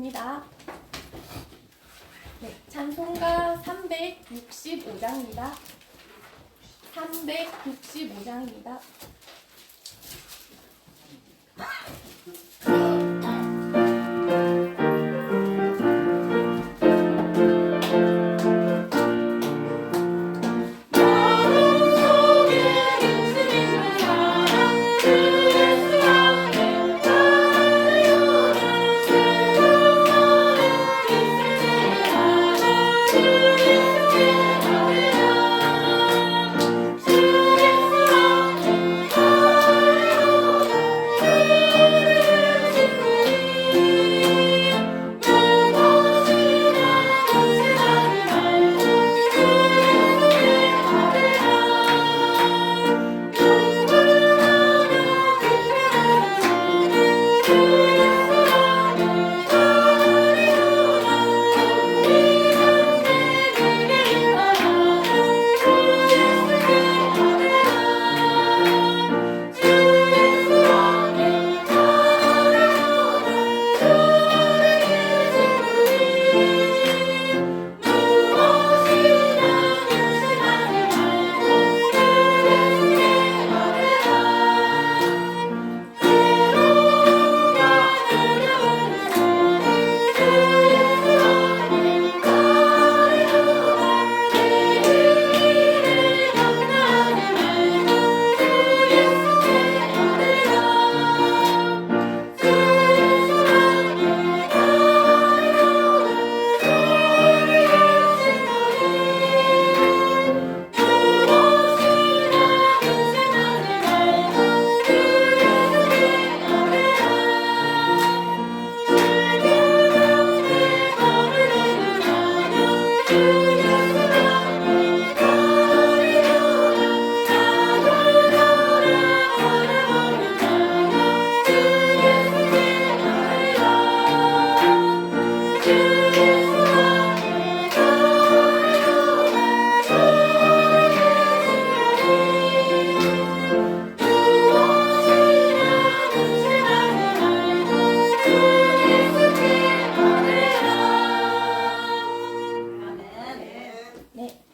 하겠습니다. 네, 찬송가 365장입니다. 365장입니다.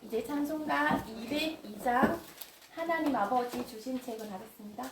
이제 찬송가 202장 하나님 아버지 주신 책을 하겠습니다.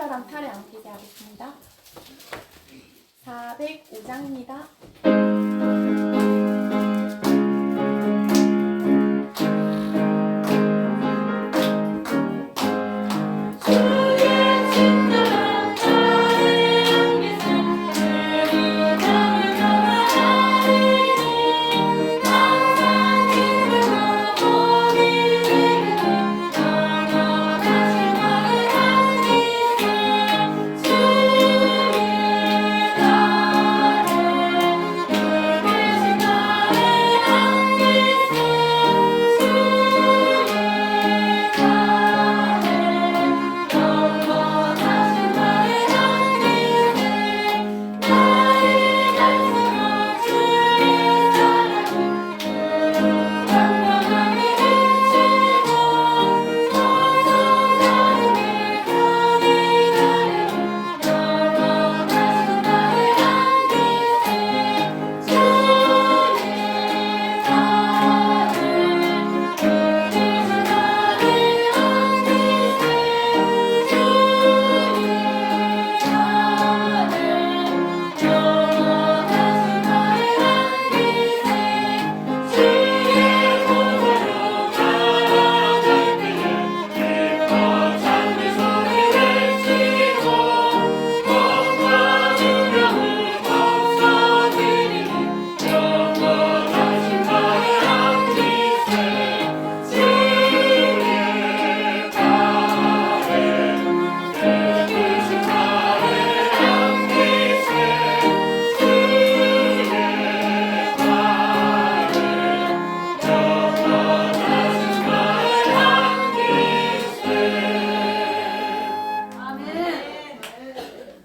사람 팔에 앉히게 하겠습니다. 405장입니다.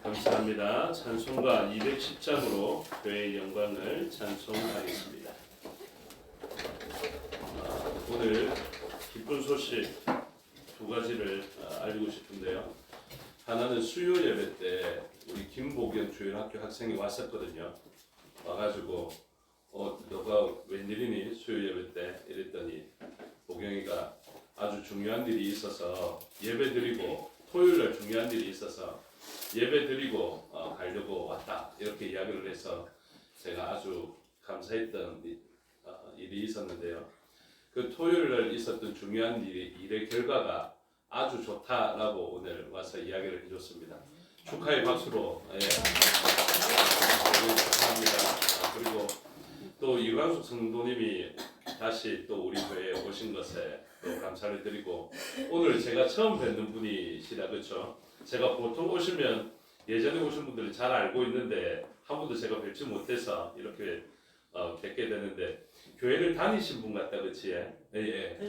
감사합니다. 찬송가 210장으로 교회의 영광을 찬송하겠습니다. 오늘 기쁜 소식 두 가지를 알리고 싶은데요. 하나는 수요 예배 때 우리 김보경 주일학교 학생이 왔었거든요. 와가지고 너가 웬일이니 수요 예배 때 이랬더니 보경이가 아주 중요한 일이 있어서 예배 드리고 토요일날 중요한 일이 있어서 예배 드리고 가려고 왔다 이렇게 이야기를 해서 제가 아주 감사했던 일이 있었는데요. 그 토요일날 있었던 중요한 일의 결과가 아주 좋다라고 오늘 와서 이야기를 해줬습니다. 축하의 박수로 축하합니다. 그리고 또 이광숙 성도님이 다시 또 우리 교회에 오신 것에 또 감사를 드리고 오늘 제가 처음 뵙는 분이시라 그렇죠. 제가 보통 오시면 예전에 오신 분들은 잘 알고 있는데 한 번도 제가 뵙지 못해서 이렇게 뵙게 되는데 교회를 다니신 분 같다 그치? 예.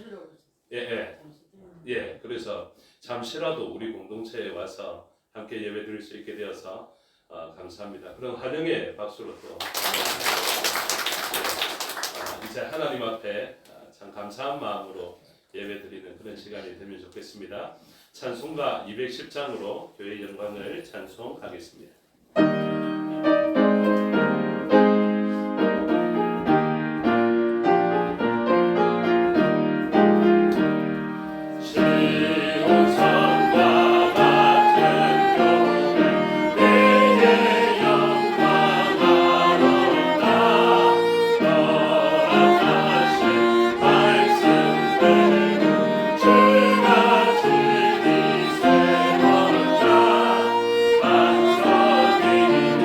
그래서 잠시라도 우리 공동체에 와서 함께 예배 드릴 수 있게 되어서 감사합니다. 그럼 환영의 박수로 또 이제 하나님 앞에 참 감사한 마음으로 예배 드리는 그런 시간이 되면 좋겠습니다. 찬송가 210장으로 교회의 영광을 찬송하겠습니다. 주가 주님 세워자 반석이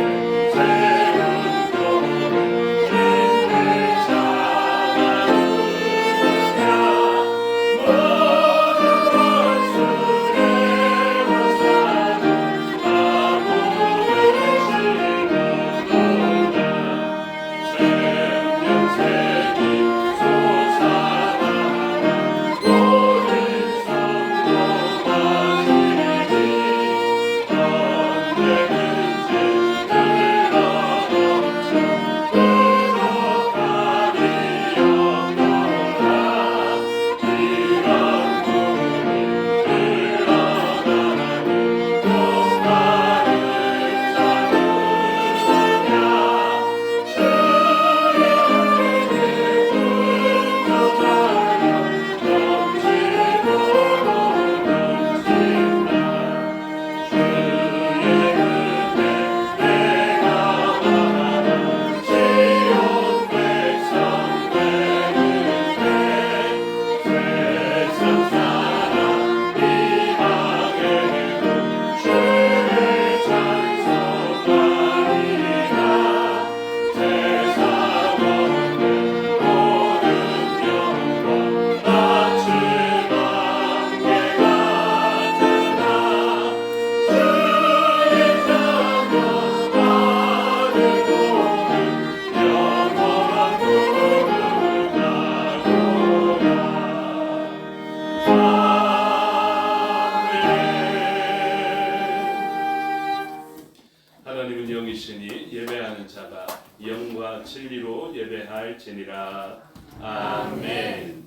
나아가 영과 진리로 예배할지니라. 아멘.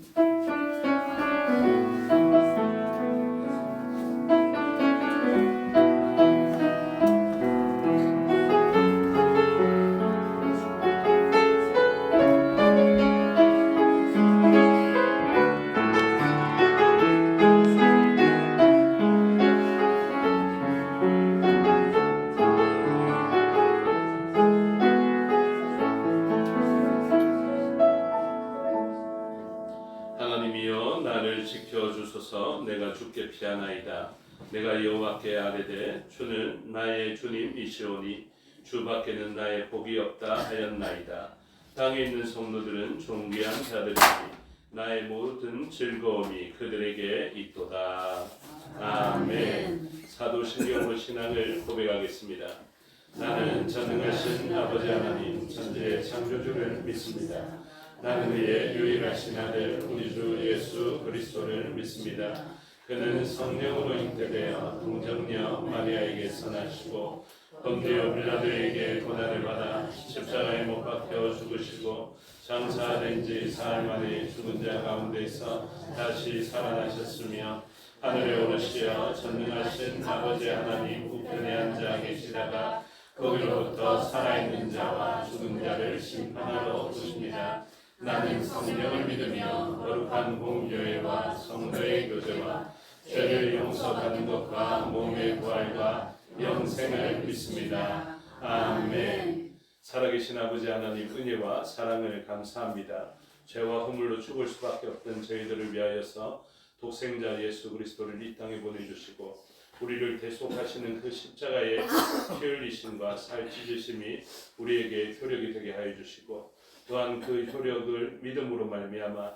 하나님이여 나를 지켜주소서. 내가 주께 피하나이다. 내가 여호와께 아뢰되 주는 나의 주님이시오니 주밖에는 나의 복이 없다 하였나이다. 땅에 있는 성도들은 존귀한 자들이니 나의 모든 즐거움이 그들에게 있도다. 아멘. 사도신경으로 신앙을 고백하겠습니다. 나는 전능하신 아버지 하나님 천지의 창조주를 믿습니다. 나는 그의 유일하신 아들 우리 주 예수 그리스도를 믿습니다. 그는 성령으로 잉태되어 동정녀 마리아에게서 나시고 본디오 빌라도에게 고난을 받아 십자가에 못 박혀 죽으시고 장사된 지 사흘 만에 죽은 자 가운데서 다시 살아나셨으며 하늘에 오르시어 전능하신 아버지 하나님 우편에 앉아 계시다가 거기로부터 살아있는 자와 죽은 자를 심판하러 오십니다. 나는 성령을 믿으며 거룩한 공교회와 성도의 교제와 죄를 용서받는 것과 몸의 부활과 영생을 믿습니다. 아멘. 살아계신 아버지 하나님 은혜와 사랑을 감사합니다. 죄와 허물로 죽을 수밖에 없던 저희들을 위하여서 독생자 예수 그리스도를 이 땅에 보내주시고 우리를 대속하시는 그 십자가의 피 흘리심과 살 찢으심이 우리에게 효력이 되게 하여 주시고 또한 그 효력을 믿음으로 말미암아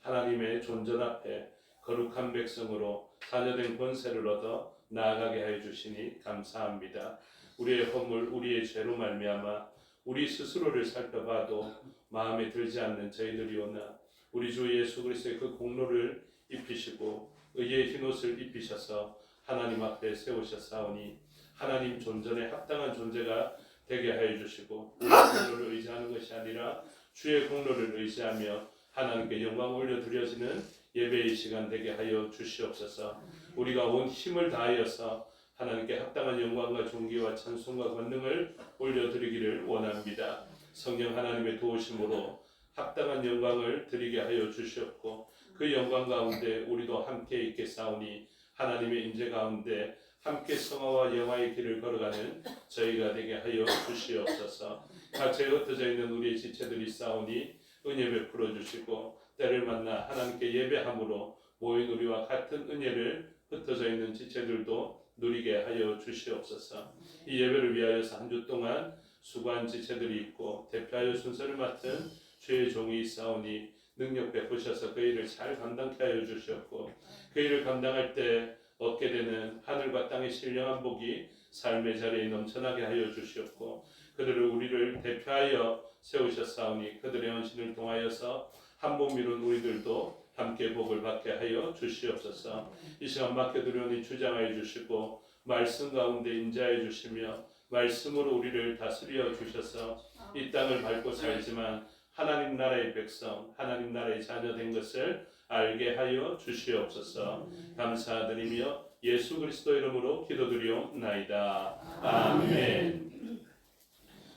하나님의 존전 앞에 거룩한 백성으로 자녀된 권세를 얻어 나아가게 하여 주시니 감사합니다. 우리의 허물, 우리의 죄로 말미암아 우리 스스로를 살펴봐도 마음에 들지 않는 저희들이오나 우리 주 예수 그리스도의 그 공로를 입히시고 의의 흰옷을 입히셔서 하나님 앞에 세우셨사오니 하나님 존전에 합당한 존재가 되게 하여 주시고 우리의 공로를 의지하는 것이 아니라 주의 공로를 의지하며 하나님께 영광 올려드려지는 예배의 시간 되게 하여 주시옵소서. 우리가 온 힘을 다하여서 하나님께 합당한 영광과 존귀와 찬송과 권능을 올려드리기를 원합니다. 성령 하나님의 도우심으로 합당한 영광을 드리게 하여 주시옵고 그 영광 가운데 우리도 함께 있겠사오니 하나님의 인재 가운데 함께 성화와 영화의 길을 걸어가는 저희가 되게 하여 주시옵소서. 각처에 흩어져 있는 우리의 지체들이 싸우니 은혜 베풀어 주시고 때를 만나 하나님께 예배함으로 모인 우리와 같은 은혜를 흩어져 있는 지체들도 누리게 하여 주시옵소서. 이 예배를 위하여서 한 주 동안 수고한 지체들이 있고 대표하여 순서를 맡은 주의 종이 있사오니 능력 베푸셔서 그 일을 잘 감당케 하여 주시옵고 그 일을 감당할 때 얻게 되는 하늘과 땅의 신령한 복이 삶의 자리에 넘쳐나게 하여 주시옵고 그들을 우리를 대표하여 세우셨사오니 그들의 헌신을 통하여서 한 몸 이룬 우리들도 함께 복을 받게 하여 주시옵소서. 이 시간 맡겨드리오니 주장하여 주시고 말씀 가운데 인자해 주시며 말씀으로 우리를 다스려 주셔서 이 땅을 밟고 살지만 하나님 나라의 백성, 하나님 나라의 자녀 된 것을 알게 하여 주시옵소서. 감사드리며 예수 그리스도 이름으로 기도드리옵나이다. 아멘.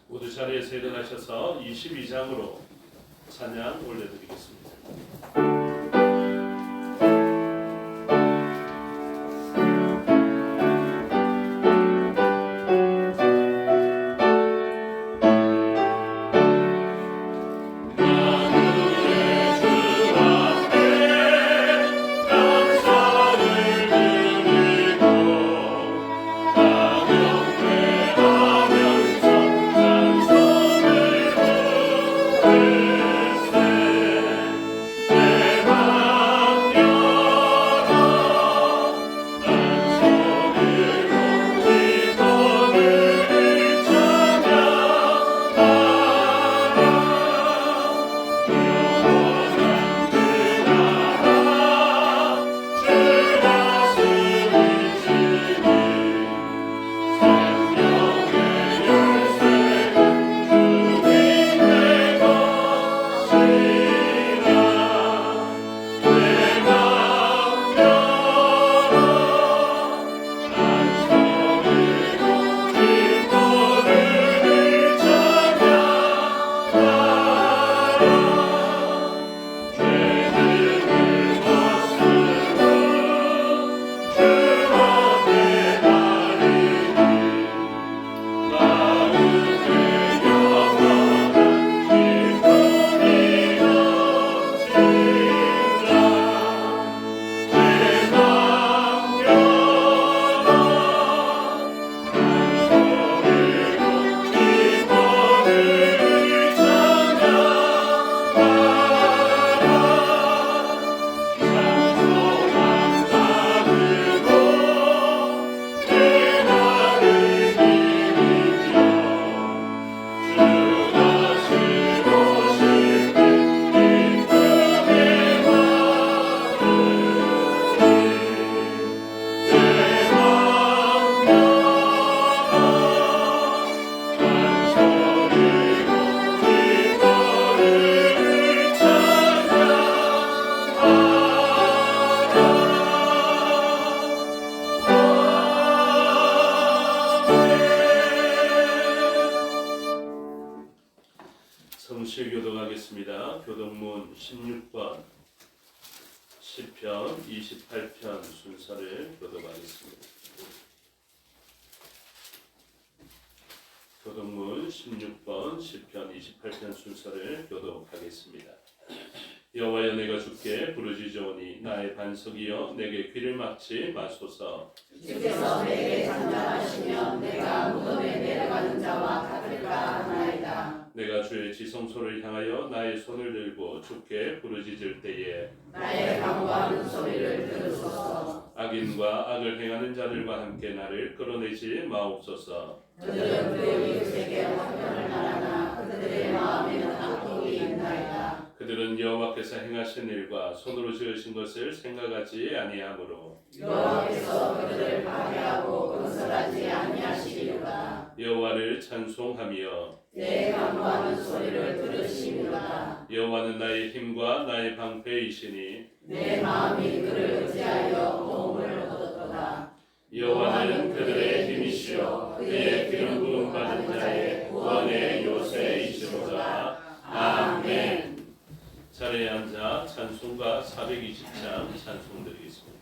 모두 자리에서 일어나셔서 22장으로 찬양 올려드리겠습니다. 내 성실 교독하겠습니다. 교독문 16번, 시편 28편 순서를 교독하겠습니다. 교독문 16번, 시편 28편 순서를 교독하겠습니다. 여호와여, 내가 주께 부르짖으오니 나의 반석이여, 내게 귀를 막지 마소서. 주께서 내게 잠잠하시면 내가 무덤에 내려가는 자와 같을까 하나이다. 내가 주의 지성소를 향하여 나의 손을 들고 주께 부르짖을 때에 나의 간구하는 소리를 들으소서. 악인과 악을 행하는 자들과 함께 나를 끌어내지 마옵소서. 그들은 그 이웃에게 화평을 말하나 그들의 마음에는 악독이 있나이다. 그들은 여호와께서 행하신 일과 손으로 지으신 것을 생각하지 아니하므로 여호와께서 그들을 파괴하고 건설하지 아니하시리로다. 여호와를 찬송하며 내 간구하는 소리를 들으시리로다. 여호와는 나의 힘과 나의 방패이시니 내 마음이 그를 의지하여 도움을 얻었도다. 여호와는 그들의 힘이시요 그의 기름 부음 받은 자의 구원의 요새이시로다. 아멘. 자리에 앉아 찬송가 420장 찬송 드리겠습니다.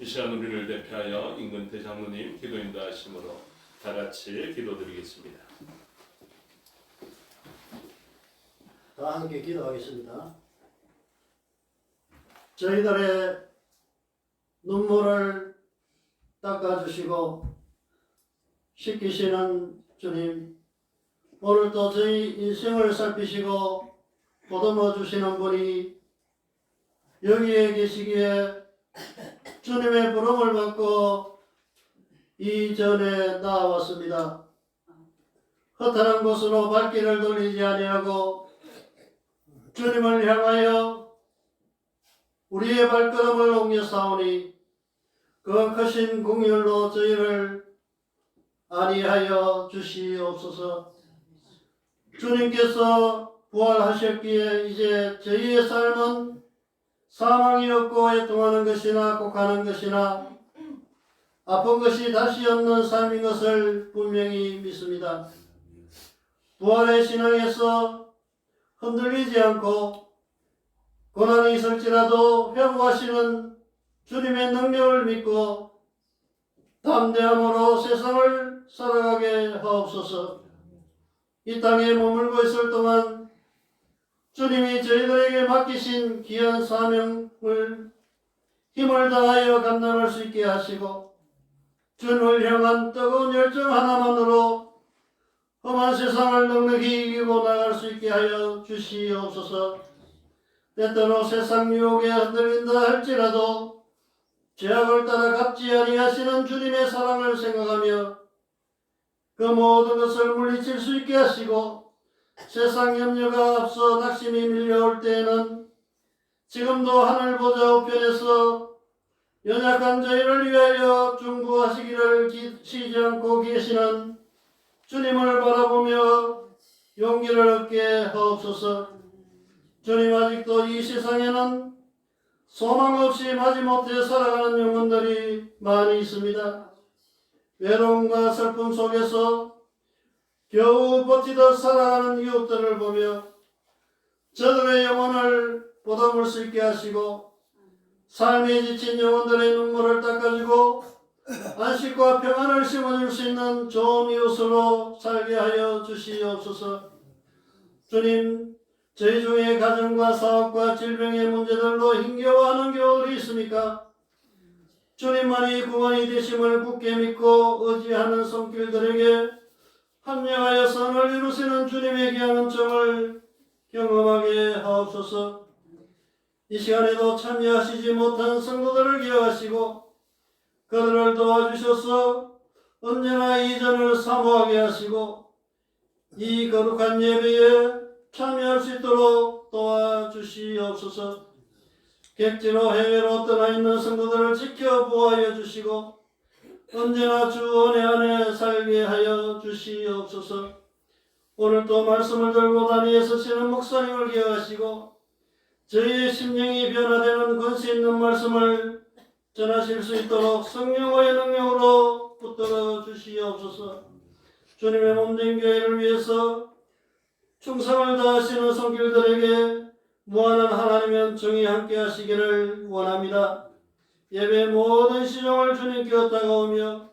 이 시간 우리를 대표하여 임근 대장로님 기도 인도하심으로 다 같이 기도드리겠습니다. 다 함께 기도하겠습니다. 저희들의 눈물을 닦아주시고 씻기시는 주님, 오늘도 저희 인생을 살피시고 보듬어 주시는 분이 여기에 계시기에 주님의 부름을 받고 이전에 나아왔습니다. 허탄한 곳으로 발길을 돌리지 아니하고 주님을 향하여 우리의 발걸음을 옮겨 싸우니 그 크신 긍휼로 저희를 안위하여 주시옵소서. 주님께서 부활하셨기에 이제 저희의 삶은 사망이 없고 애통하는 것이나 곡하는 것이나 아픈 것이 다시 없는 삶인 것을 분명히 믿습니다. 부활의 신앙에서 흔들리지 않고 고난이 있을지라도 회복하시는 주님의 능력을 믿고 담대함으로 세상을 살아가게 하옵소서. 이 땅에 머물고 있을 동안 주님이 저희들에게 맡기신 귀한 사명을 힘을 다하여 감당할 수 있게 하시고 주님을 향한 뜨거운 열정 하나만으로 험한 세상을 넉넉히 이기고 나갈 수 있게 하여 주시옵소서. 때때로 세상 유혹에 흔들린다 할지라도 죄악을 따라 갚지 아니하시는 주님의 사랑을 생각하며 그 모든 것을 물리칠 수 있게 하시고 세상 염려가 앞서 낙심이 밀려올 때에는 지금도 하늘 보좌 우편에서 연약한 저희를 위하여 중보하시기를 쉬지 않고 계시는 주님을 바라보며 용기를 얻게 하옵소서. 주님, 아직도 이 세상에는 소망 없이 마지못해 살아가는 영혼들이 많이 있습니다. 외로움과 슬픔 속에서 겨우 버티듯 살아가는 이웃들을 보며 저들의 영혼을 보담을 수 있게 하시고 삶에 지친 영혼들의 눈물을 닦아주고 안식과 평안을 심어줄 수 있는 좋은 이웃으로 살게 하여 주시옵소서. 주님, 저희 중에 가정과 사업과 질병의 문제들로 힘겨워하는 교우들이 있습니까? 주님만이 구원이 되심을 굳게 믿고 의지하는 손길들에게 합력하여 선을 이루시는 주님의 귀한 은총을 경험하게 하옵소서. 이 시간에도 참여하시지 못한 성도들을 기억하시고 그들을 도와주셔서 언제나 이전을 사모하게 하시고 이 거룩한 예배에 참여할 수 있도록 도와주시옵소서. 객지로 해외로 떠나 있는 성도들을 지켜 보호하여 주시고 언제나 주 은혜 안에 살게 하여 주시옵소서. 오늘도 말씀을 들고 다니에 서시는 목사님을 기억하시고 저희의 심령이 변화되는 권세 있는 말씀을 전하실 수 있도록 성령의 능력으로 붙들어 주시옵소서. 주님의 몸된 교회를 위해서 충성을 다하시는 손길들에게 무한한 하나님의 은총이 함께 하시기를 원합니다. 예배 모든 시종을 주님께 엇다가오며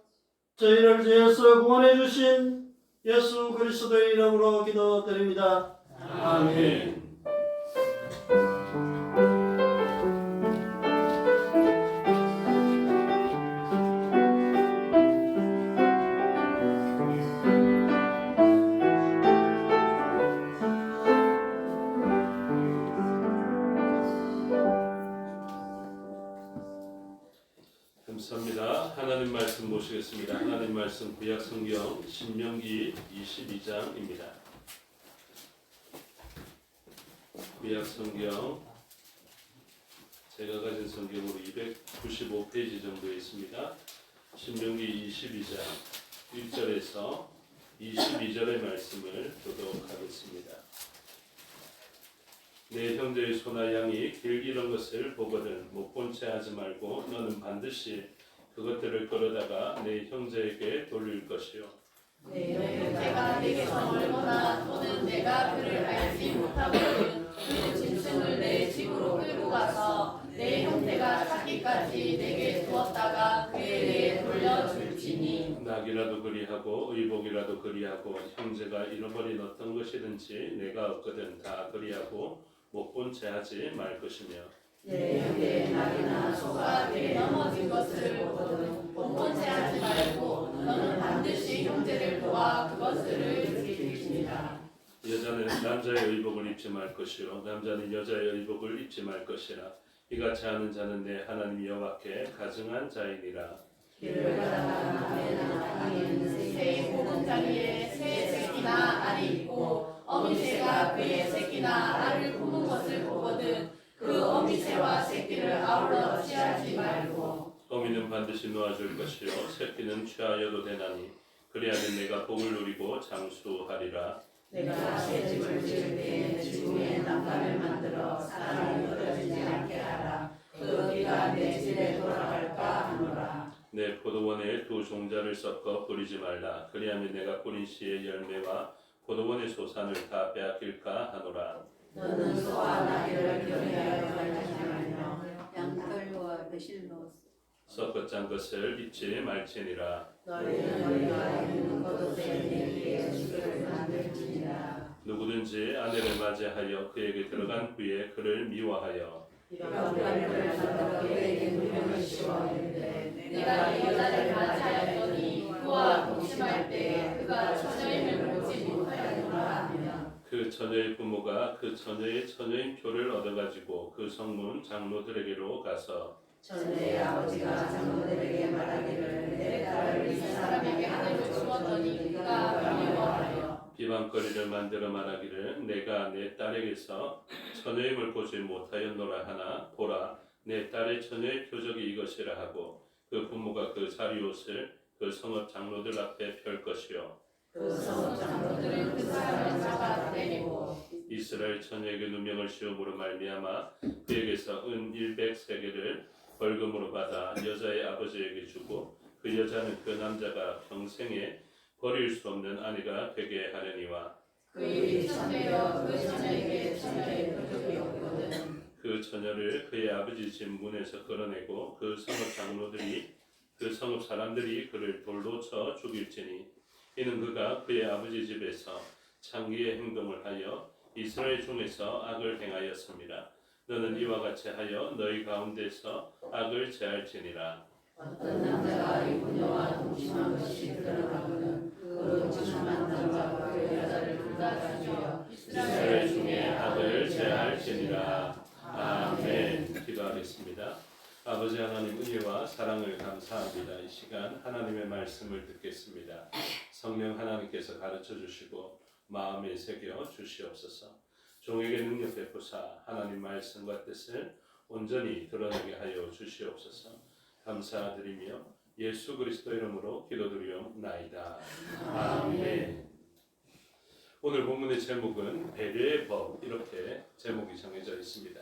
저희를 죄에서 구원해 주신 예수 그리스도의 이름으로 기도드립니다. 아멘. 감사합니다. 하나님 말씀 보시겠습니다. 하나님 말씀 구약 성경 신명기 22장입니다. 구약 성경 제가 가진 성경으로 295페이지 정도에 있습니다. 신명기 22장 1절에서 22절의 말씀을 교독하겠습니다. 내 형제의 소나 양이 길 잃은 것을 보거든 못 본 채 하지 말고 너는 반드시 그것들을 끌어다가 내 형제에게 돌릴 것이요. 내 형제가 내게서 멀거나 또는 내가 그를 알지 못하거든 그 짐승을 내 집으로 끌고 가서 내 형제가 찾기까지 내게 두었다가 그에게 돌려줄지니. 낙이라도 그리하고 의복이라도 그리하고 형제가 잃어버린 어떤 것이든지 내가 없거든 다 그리하고 못 본 채 하지 말 것이며 내 형제의 낙이나 소가 내 넘어진 것을 보거든 못 본 채 하지 말고 너는 반드시 형제를 도와 그것들을 지킬지니라. 여자는 남자의 의복을 입지 말 것이요 남자는 여자의 의복을 입지 말 것이라 이같이 하는 자는 내 하나님 여호와께 가증한 자이니라. 길을 가다가 남에나 땅에 있는 새 보금자리에 새 새끼나 알이 있고 어미새가 그의 새끼나 알을 품은 것을 보거든 그 어미새와 새끼를 아울러 취하지 말고 어미는 반드시 놓아줄 것이요 새끼는 취하여도 되나니 그리하면 내가 복을 누리고 장수하리라. 내가 새 집을 지을 때에 내 중에 난간을 만들어 사람이 떨어지지 않게 하라. 그 비가 내 집에 돌아갈까 하노라. 내 포도원에 두 종자를 섞어 뿌리지 말라. 그리하면 내가 뿌린 씨의 열매와 포도원의 소산을 다 빼앗길까 하노라. 너는 소와 나귀를 경외하여 갈지 말며 양털과 배실로 섞어 짠 것을 잊지 말지니라. 너희는 너희와 있는 곳에 내게 죽을 만들지니라. 누구든지 아내를 맞이하여 그에게 들어간 후에 그를 미워하여 병변을 받아 그에게 누명을 씌웠는데 내가 이 여자를 맞이하였더니 그와 동침할 때에 그가 처녀임을 보지 못하였노라 하며 그 처녀의 부모가 그 처녀의 처녀인 표를 얻어 얻어가지고 그 성문 장로들에게로 가서 전에 아버지가 장로들에게 말하기를 내 딸을 이 사람에게 아내로 주었더니 그가 미워하여 비방거리를 만들어 말하기를 내가 내 딸에게서 처녀임을 보지 못하였노라 하나 보라 내 딸의 처녀의 표적이 이것이라 하고 그 부모가 그 자리옷을 그 성읍 장로들 앞에 펼 것이요 그 성읍 장로들은 그 사람을 잡아 때리고 이스라엘 처녀에게 누명을 씌움으로 말미암아 그에게서 은 100세겔을 벌금으로 받아 여자의 아버지에게 주고 그 여자는 그 남자가 평생에 버릴 수 없는 아내가 되게 하려니와 그 일이 참되어 그 처녀에게 처녀의 표적이 없거든 그 처녀를 그의 아버지 집 문에서 끌어내고 그 성읍 장로들이 그 성읍 사람들이 그를 돌로 쳐 죽일지니 이는 그가 그의 아버지 집에서 창기의 행동을 하여 이스라엘 중에서 악을 행하였습니다. 너는 이와 같이 하여 너희 가운데서 악을 제할지니라. 어떤 남자가 이 부녀와 동침한 것이 드러나거든 그 동침한 남자가 그 여자를 둘 다 죽여 이스라엘 중에 악을 제할지니라. 아멘. 기도하겠습니다. 아버지 하나님 은혜와 사랑을 감사합니다. 이 시간 하나님의 말씀을 듣겠습니다. 성령 하나님께서 가르쳐 주시고 마음에 새겨 주시옵소서. 종에게 능력 베푸사 하나님 말씀과 뜻을 온전히 드러내게 하여 주시옵소서. 감사드리며 예수 그리스도 이름으로 기도드리옵나이다. 아멘. 오늘 본문의 제목은 배려의 법 이렇게 제목이 정해져 있습니다.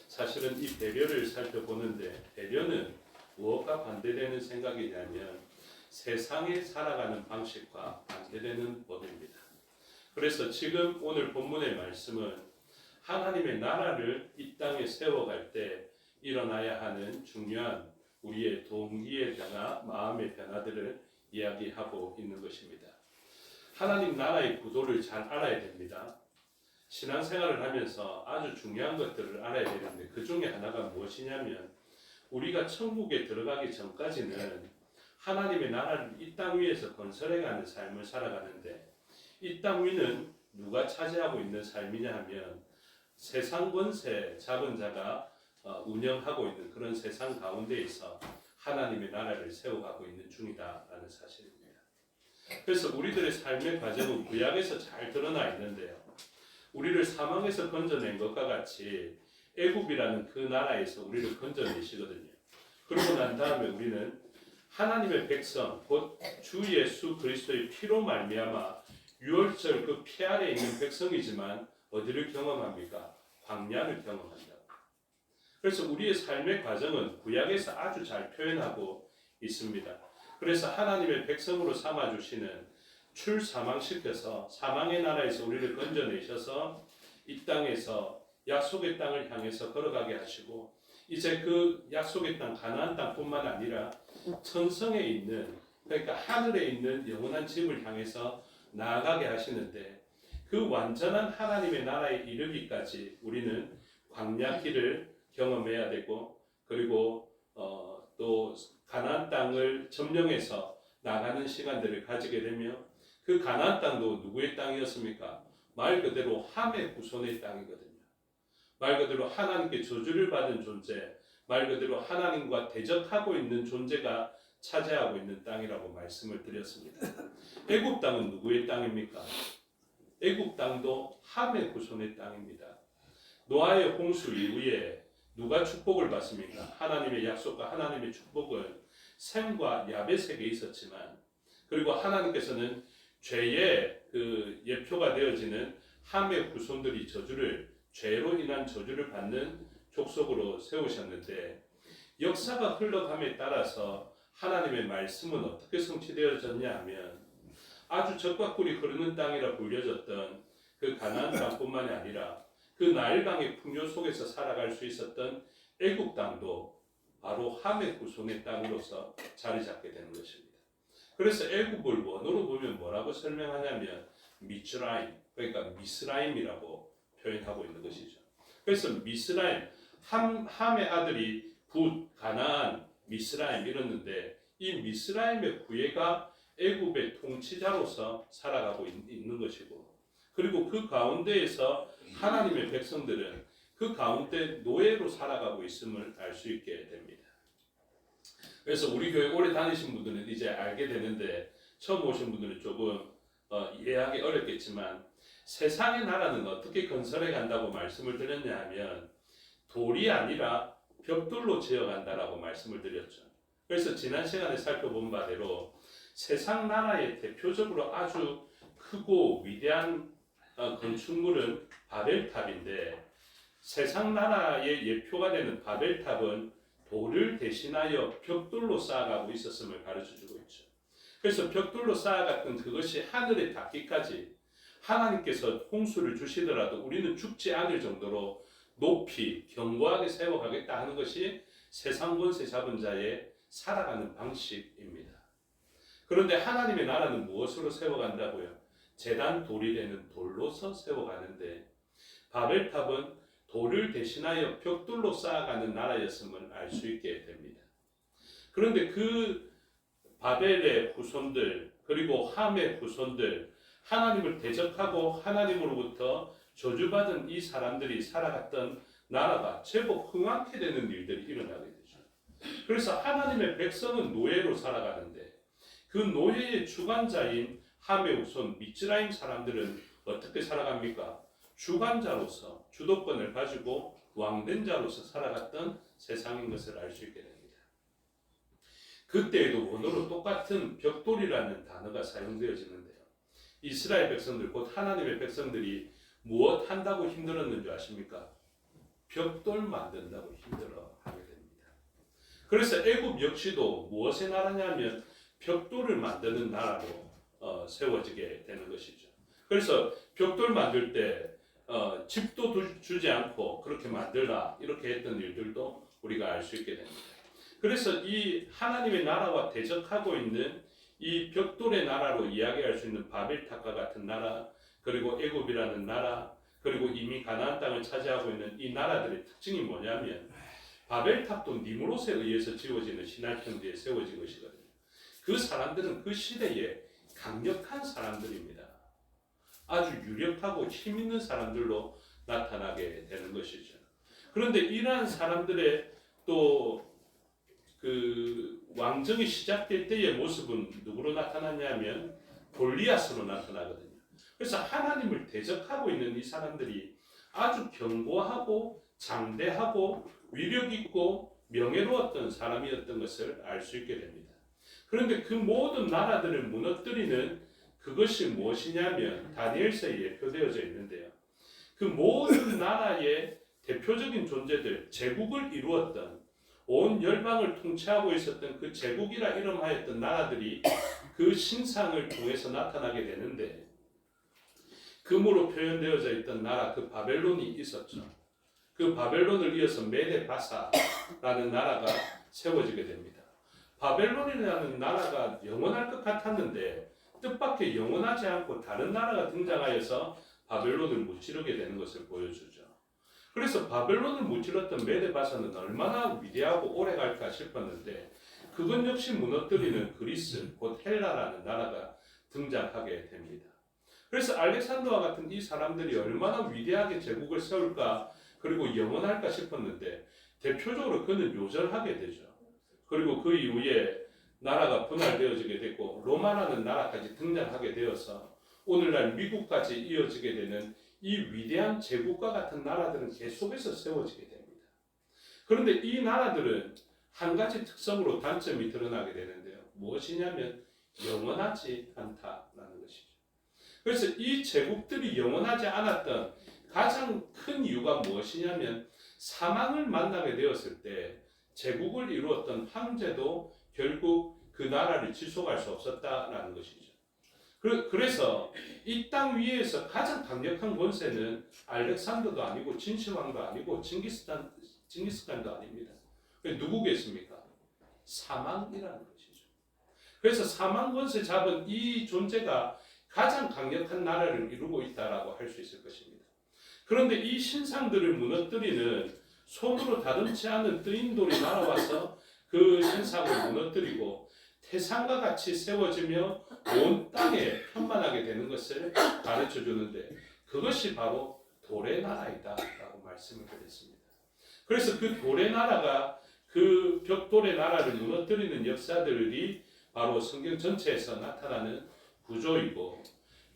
사실은 이 배려를 살펴보는데 배려는 무엇과 반대되는 생각이냐면 세상에 살아가는 방식과 반대되는 법입니다. 그래서 지금 오늘 본문의 말씀은 하나님의 나라를 이 땅에 세워갈 때 일어나야 하는 중요한 우리의 동기의 변화, 마음의 변화들을 이야기하고 있는 것입니다. 하나님 나라의 구도를 잘 알아야 됩니다. 신앙생활을 하면서 아주 중요한 것들을 알아야 되는데 그 중에 하나가 무엇이냐면 우리가 천국에 들어가기 전까지는 하나님의 나라를 이 땅 위에서 건설해가는 삶을 살아가는데 이 땅 위는 누가 차지하고 있는 삶이냐 하면 세상 권세 잡은 자가 운영하고 있는 그런 세상 가운데에서 하나님의 나라를 세워가고 있는 중이다라는 사실입니다. 그래서 우리들의 삶의 과정은 구약에서 잘 드러나 있는데요. 우리를 사망에서 건져낸 것과 같이 애굽이라는 그 나라에서 우리를 건져내시거든요. 그러고 난 다음에 우리는 하나님의 백성 곧 주 예수 그리스도의 피로 말미암아 유월절 그 피 아래 있는 백성이지만 어디를 경험합니까? 광야를 경험한다. 그래서 우리의 삶의 과정은 구약에서 아주 잘 표현하고 있습니다. 그래서 하나님의 백성으로 삼아주시는 출사망시켜서 사망의 나라에서 우리를 건져내셔서 이 땅에서 약속의 땅을 향해서 걸어가게 하시고 이제 그 약속의 땅 가나안 땅뿐만 아니라 천성에 있는 그러니까 하늘에 있는 영원한 집을 향해서 나아가게 하시는데 그 완전한 하나님의 나라에 이르기까지 우리는 광야 길을 경험해야 되고 그리고 또 가나안 땅을 점령해서 나가는 시간들을 가지게 되며 그 가나안 땅도 누구의 땅이었습니까? 말 그대로 함의 후손의 땅이거든요. 말 그대로 하나님께 저주를 받은 존재, 말 그대로 하나님과 대적하고 있는 존재가 차지하고 있는 땅이라고 말씀을 드렸습니다. 애굽 땅은 누구의 땅입니까? 애굽 땅도 함의 후손의 땅입니다. 노아의 홍수 이후에 누가 축복을 받습니까? 하나님의 약속과 하나님의 축복은 셈과 야벳에게 있었지만 그리고 하나님께서는 죄의 그 예표가 되어지는 함의 후손들이 죄로 인한 저주를 받는 족속으로 세우셨는데 역사가 흘러감에 따라서 하나님의 말씀은 어떻게 성취되어졌냐 하면 아주 젖과 꿀이 흐르는 땅이라 불려졌던 그 가나안 땅뿐만이 아니라 그 나일강의 풍요 속에서 살아갈 수 있었던 애굽 땅도 바로 함의 후손의 땅으로서 자리 잡게 되는 것입니다. 그래서 애굽을 원어로 보면 뭐라고 설명하냐면 미츠라임, 그러니까 미스라임이라고 표현하고 있는 것이죠. 그래서 미스라임, 함의 아들이 붓, 가나안, 미스라임 이랬는데 이 미스라임의 후예가 애굽의 통치자로서 살아가고 있는 것이고 그리고 그 가운데에서 하나님의 백성들은 그 가운데 노예로 살아가고 있음을 알 수 있게 됩니다. 그래서 우리 교회 오래 다니신 분들은 이제 알게 되는데 처음 오신 분들은 조금 이해하기 어렵겠지만 세상의 나라는 어떻게 건설해 간다고 말씀을 드렸냐 하면 돌이 아니라 벽돌로 지어간다라고 말씀을 드렸죠. 그래서 지난 시간에 살펴본 바대로 세상 나라의 대표적으로 아주 크고 위대한 건축물은 바벨탑인데 세상 나라의 예표가 되는 바벨탑은 돌을 대신하여 벽돌로 쌓아가고 있었음을 가르쳐주고 있죠. 그래서 벽돌로 쌓아갔던 그것이 하늘에 닿기까지 하나님께서 홍수를 주시더라도 우리는 죽지 않을 정도로 높이 견고하게 세워가겠다 하는 것이 세상 권세 잡은 자의 살아가는 방식입니다. 그런데 하나님의 나라는 무엇으로 세워간다고요? 제단 돌이 되는 돌로서 세워가는데 바벨탑은 돌을 대신하여 벽돌로 쌓아가는 나라였음을 알 수 있게 됩니다. 그런데 그 바벨의 후손들 그리고 함의 후손들 하나님을 대적하고 하나님으로부터 저주받은 이 사람들이 살아갔던 나라가 제법 흥황케 되는 일들이 일어나게 되죠. 그래서 하나님의 백성은 노예로 살아가는데 그 노예의 주관자인 함의 후손 미츠라임 사람들은 어떻게 살아갑니까? 주관자로서 주도권을 가지고 왕된 자로서 살아갔던 세상인 것을 알 수 있게 됩니다. 그때에도 원어로 똑같은 벽돌이라는 단어가 사용되어지는데요. 이스라엘 백성들 곧 하나님의 백성들이 무엇 한다고 힘들었는 줄 아십니까? 벽돌 만든다고 힘들어하게 됩니다. 그래서 애굽 역시도 무엇의 나라냐면 벽돌을 만드는 나라로 세워지게 되는 것이죠. 그래서 벽돌 만들 때 집도 주지 않고 그렇게 만들라 이렇게 했던 일들도 우리가 알 수 있게 됩니다. 그래서 이 하나님의 나라와 대적하고 있는 이 벽돌의 나라로 이야기할 수 있는 바벨탑과 같은 나라 그리고 애굽이라는 나라 그리고 이미 가나안 땅을 차지하고 있는 이 나라들의 특징이 뭐냐면 바벨탑도 니므롯에 의해서 지어지는 신할평지에 세워진 것이거든요. 그 사람들은 그 시대에 강력한 사람들입니다. 아주 유력하고 힘 있는 사람들로 나타나게 되는 것이죠. 그런데 이러한 사람들의 또 그 왕정이 시작될 때의 모습은 누구로 나타났냐면 골리앗으로 나타나거든요. 그래서 하나님을 대적하고 있는 이 사람들이 아주 견고하고 장대하고 위력 있고 명예로웠던 사람이었던 것을 알 수 있게 됩니다. 그런데 그 모든 나라들을 무너뜨리는 그것이 무엇이냐면 다니엘서에 예표되어져 있는데요. 그 모든 나라의 대표적인 존재들, 제국을 이루었던 온 열방을 통치하고 있었던 그 제국이라 이름하였던 나라들이 그 신상을 통해서 나타나게 되는데 금으로 표현되어져 있던 나라 그 바벨론이 있었죠. 그 바벨론을 이어서 메데바사라는 나라가 세워지게 됩니다. 바벨론이라는 나라가 영원할 것 같았는데 뜻밖의 영원하지 않고 다른 나라가 등장하여서 바벨론을 무찌르게 되는 것을 보여주죠. 그래서 바벨론을 무찌렀던 메데바사는 얼마나 위대하고 오래 갈까 싶었는데 그것 역시 무너뜨리는 그리스 곧 헬라라는 나라가 등장하게 됩니다. 그래서 알렉산더와 같은 이 사람들이 얼마나 위대하게 제국을 세울까 그리고 영원할까 싶었는데 대표적으로 그는 요절하게 되죠. 그리고 그 이후에 나라가 분할되어지게 됐고 로마라는 나라까지 등장하게 되어서 오늘날 미국까지 이어지게 되는 이 위대한 제국과 같은 나라들은 계속해서 세워지게 됩니다. 그런데 이 나라들은 한 가지 특성으로 단점이 드러나게 되는데요. 무엇이냐면 영원하지 않다라는 것이죠. 그래서 이 제국들이 영원하지 않았던 가장 큰 이유가 무엇이냐면 사망을 만나게 되었을 때 제국을 이루었던 황제도 결국 그 나라를 지속할 수 없었다라는 것이죠. 그래서 이 땅 위에서 가장 강력한 권세는 알렉산더도 아니고 진시황도 아니고 징기스칸도 아닙니다. 누구겠습니까? 사망이라는 것이죠. 그래서 사망 권세 잡은 이 존재가 가장 강력한 나라를 이루고 있다라고 할 수 있을 것입니다. 그런데 이 신상들을 무너뜨리는 손으로 다듬지 않은 뜨인돌이 날아와서 그 신상을 무너뜨리고 태산과 같이 세워지며 온 땅에 편만하게 되는 것을 가르쳐 주는데 그것이 바로 돌의 나라이다 라고 말씀을 드렸습니다. 그래서 그 돌의 나라가 그 벽돌의 나라를 무너뜨리는 역사들이 바로 성경 전체에서 나타나는 구조이고,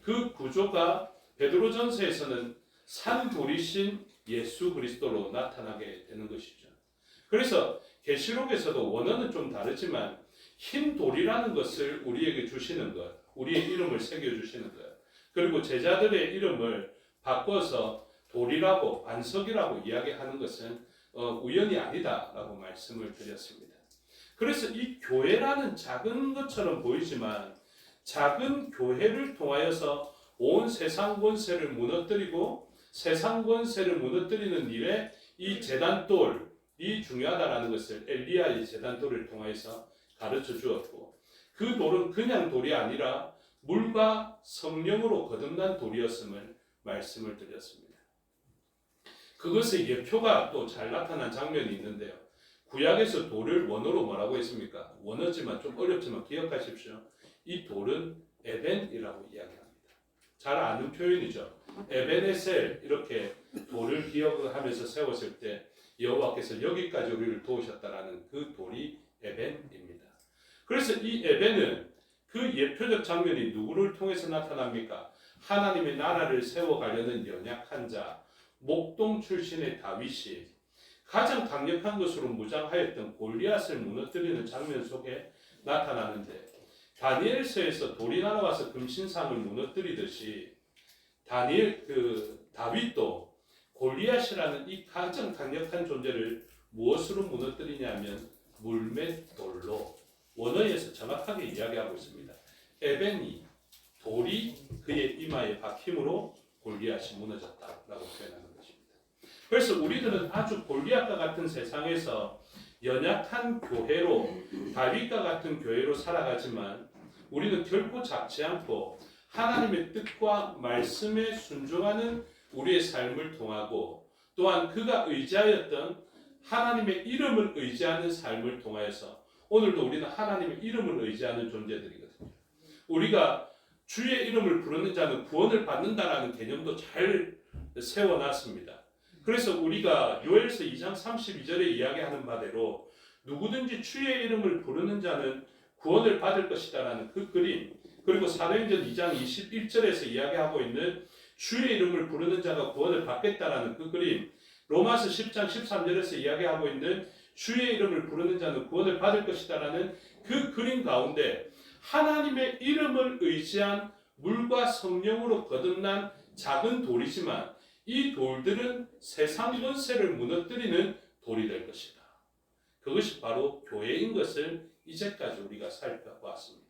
그 구조가 베드로전서에서는 산돌이신 예수 그리스도로 나타나게 되는 것이죠. 그래서 계시록에서도 원어는 좀 다르지만 흰 돌이라는 것을 우리에게 주시는 것, 우리의 이름을 새겨주시는 것, 그리고 제자들의 이름을 바꿔서 돌이라고 반석이라고 이야기하는 것은 우연이 아니다라고 말씀을 드렸습니다. 그래서 이 교회라는 작은 것처럼 보이지만 작은 교회를 통하여서 온 세상 권세를 무너뜨리고 세상 권세를 무너뜨리는 일에 이 제단돌이 중요하다라는 것을 엘리야의 제단돌을 통하여서 가르쳐 주었고, 그 돌은 그냥 돌이 아니라 물과 성령으로 거듭난 돌이었음을 말씀을 드렸습니다. 그것의 예표가 또 잘 나타난 장면이 있는데요. 구약에서 돌을 원어로 뭐라고 했습니까? 원어지만 좀 어렵지만 기억하십시오. 이 돌은 에벤이라고 이야기합니다. 잘 아는 표현이죠. 에벤에셀, 이렇게 돌을 기억하면서 세웠을 때 여호와께서 여기까지 우리를 도우셨다라는 그 돌이 에벤입니다. 그래서 이 에벤은 그 예표적 장면이 누구를 통해서 나타납니까? 하나님의 나라를 세워가려는 연약한 자, 목동 출신의 다윗이 가장 강력한 것으로 무장하였던 골리앗을 무너뜨리는 장면 속에 나타나는데, 다니엘서에서 돌이 날아와서 금신상을 무너뜨리듯이 다윗도 골리앗이라는 이 가장 강력한 존재를 무엇으로 무너뜨리냐면 물맷돌로, 원어에서 정확하게 이야기하고 있습니다. 에벤이, 돌이 그의 이마에 박힘으로 골리앗이 무너졌다라고 표현하는 것입니다. 그래서 우리들은 아주 골리앗과 같은 세상에서 연약한 교회로, 다윗과 같은 교회로 살아가지만 우리는 결코 작지 않고 하나님의 뜻과 말씀에 순종하는 우리의 삶을 통하고, 또한 그가 의지하였던 하나님의 이름을 의지하는 삶을 통하여서 오늘도 우리는 하나님의 이름을 의지하는 존재들이거든요. 우리가 주의 이름을 부르는 자는 구원을 받는다라는 개념도 잘 세워놨습니다. 그래서 우리가 요엘서 2장 32절에 이야기하는 바대로 누구든지 주의 이름을 부르는 자는 구원을 받을 것이다라는 그 그림, 그리고 사도행전 2장 21절에서 이야기하고 있는 주의 이름을 부르는 자가 구원을 받겠다라는 그 그림, 로마서 10장 13절에서 이야기하고 있는 주의 이름을 부르는 자는 구원을 받을 것이다라는 그 그림 가운데 하나님의 이름을 의지한 물과 성령으로 거듭난 작은 돌이지만 이 돌들은 세상 권세를 무너뜨리는 돌이 될 것이다. 그것이 바로 교회인 것을 이제까지 우리가 살펴보았습니다.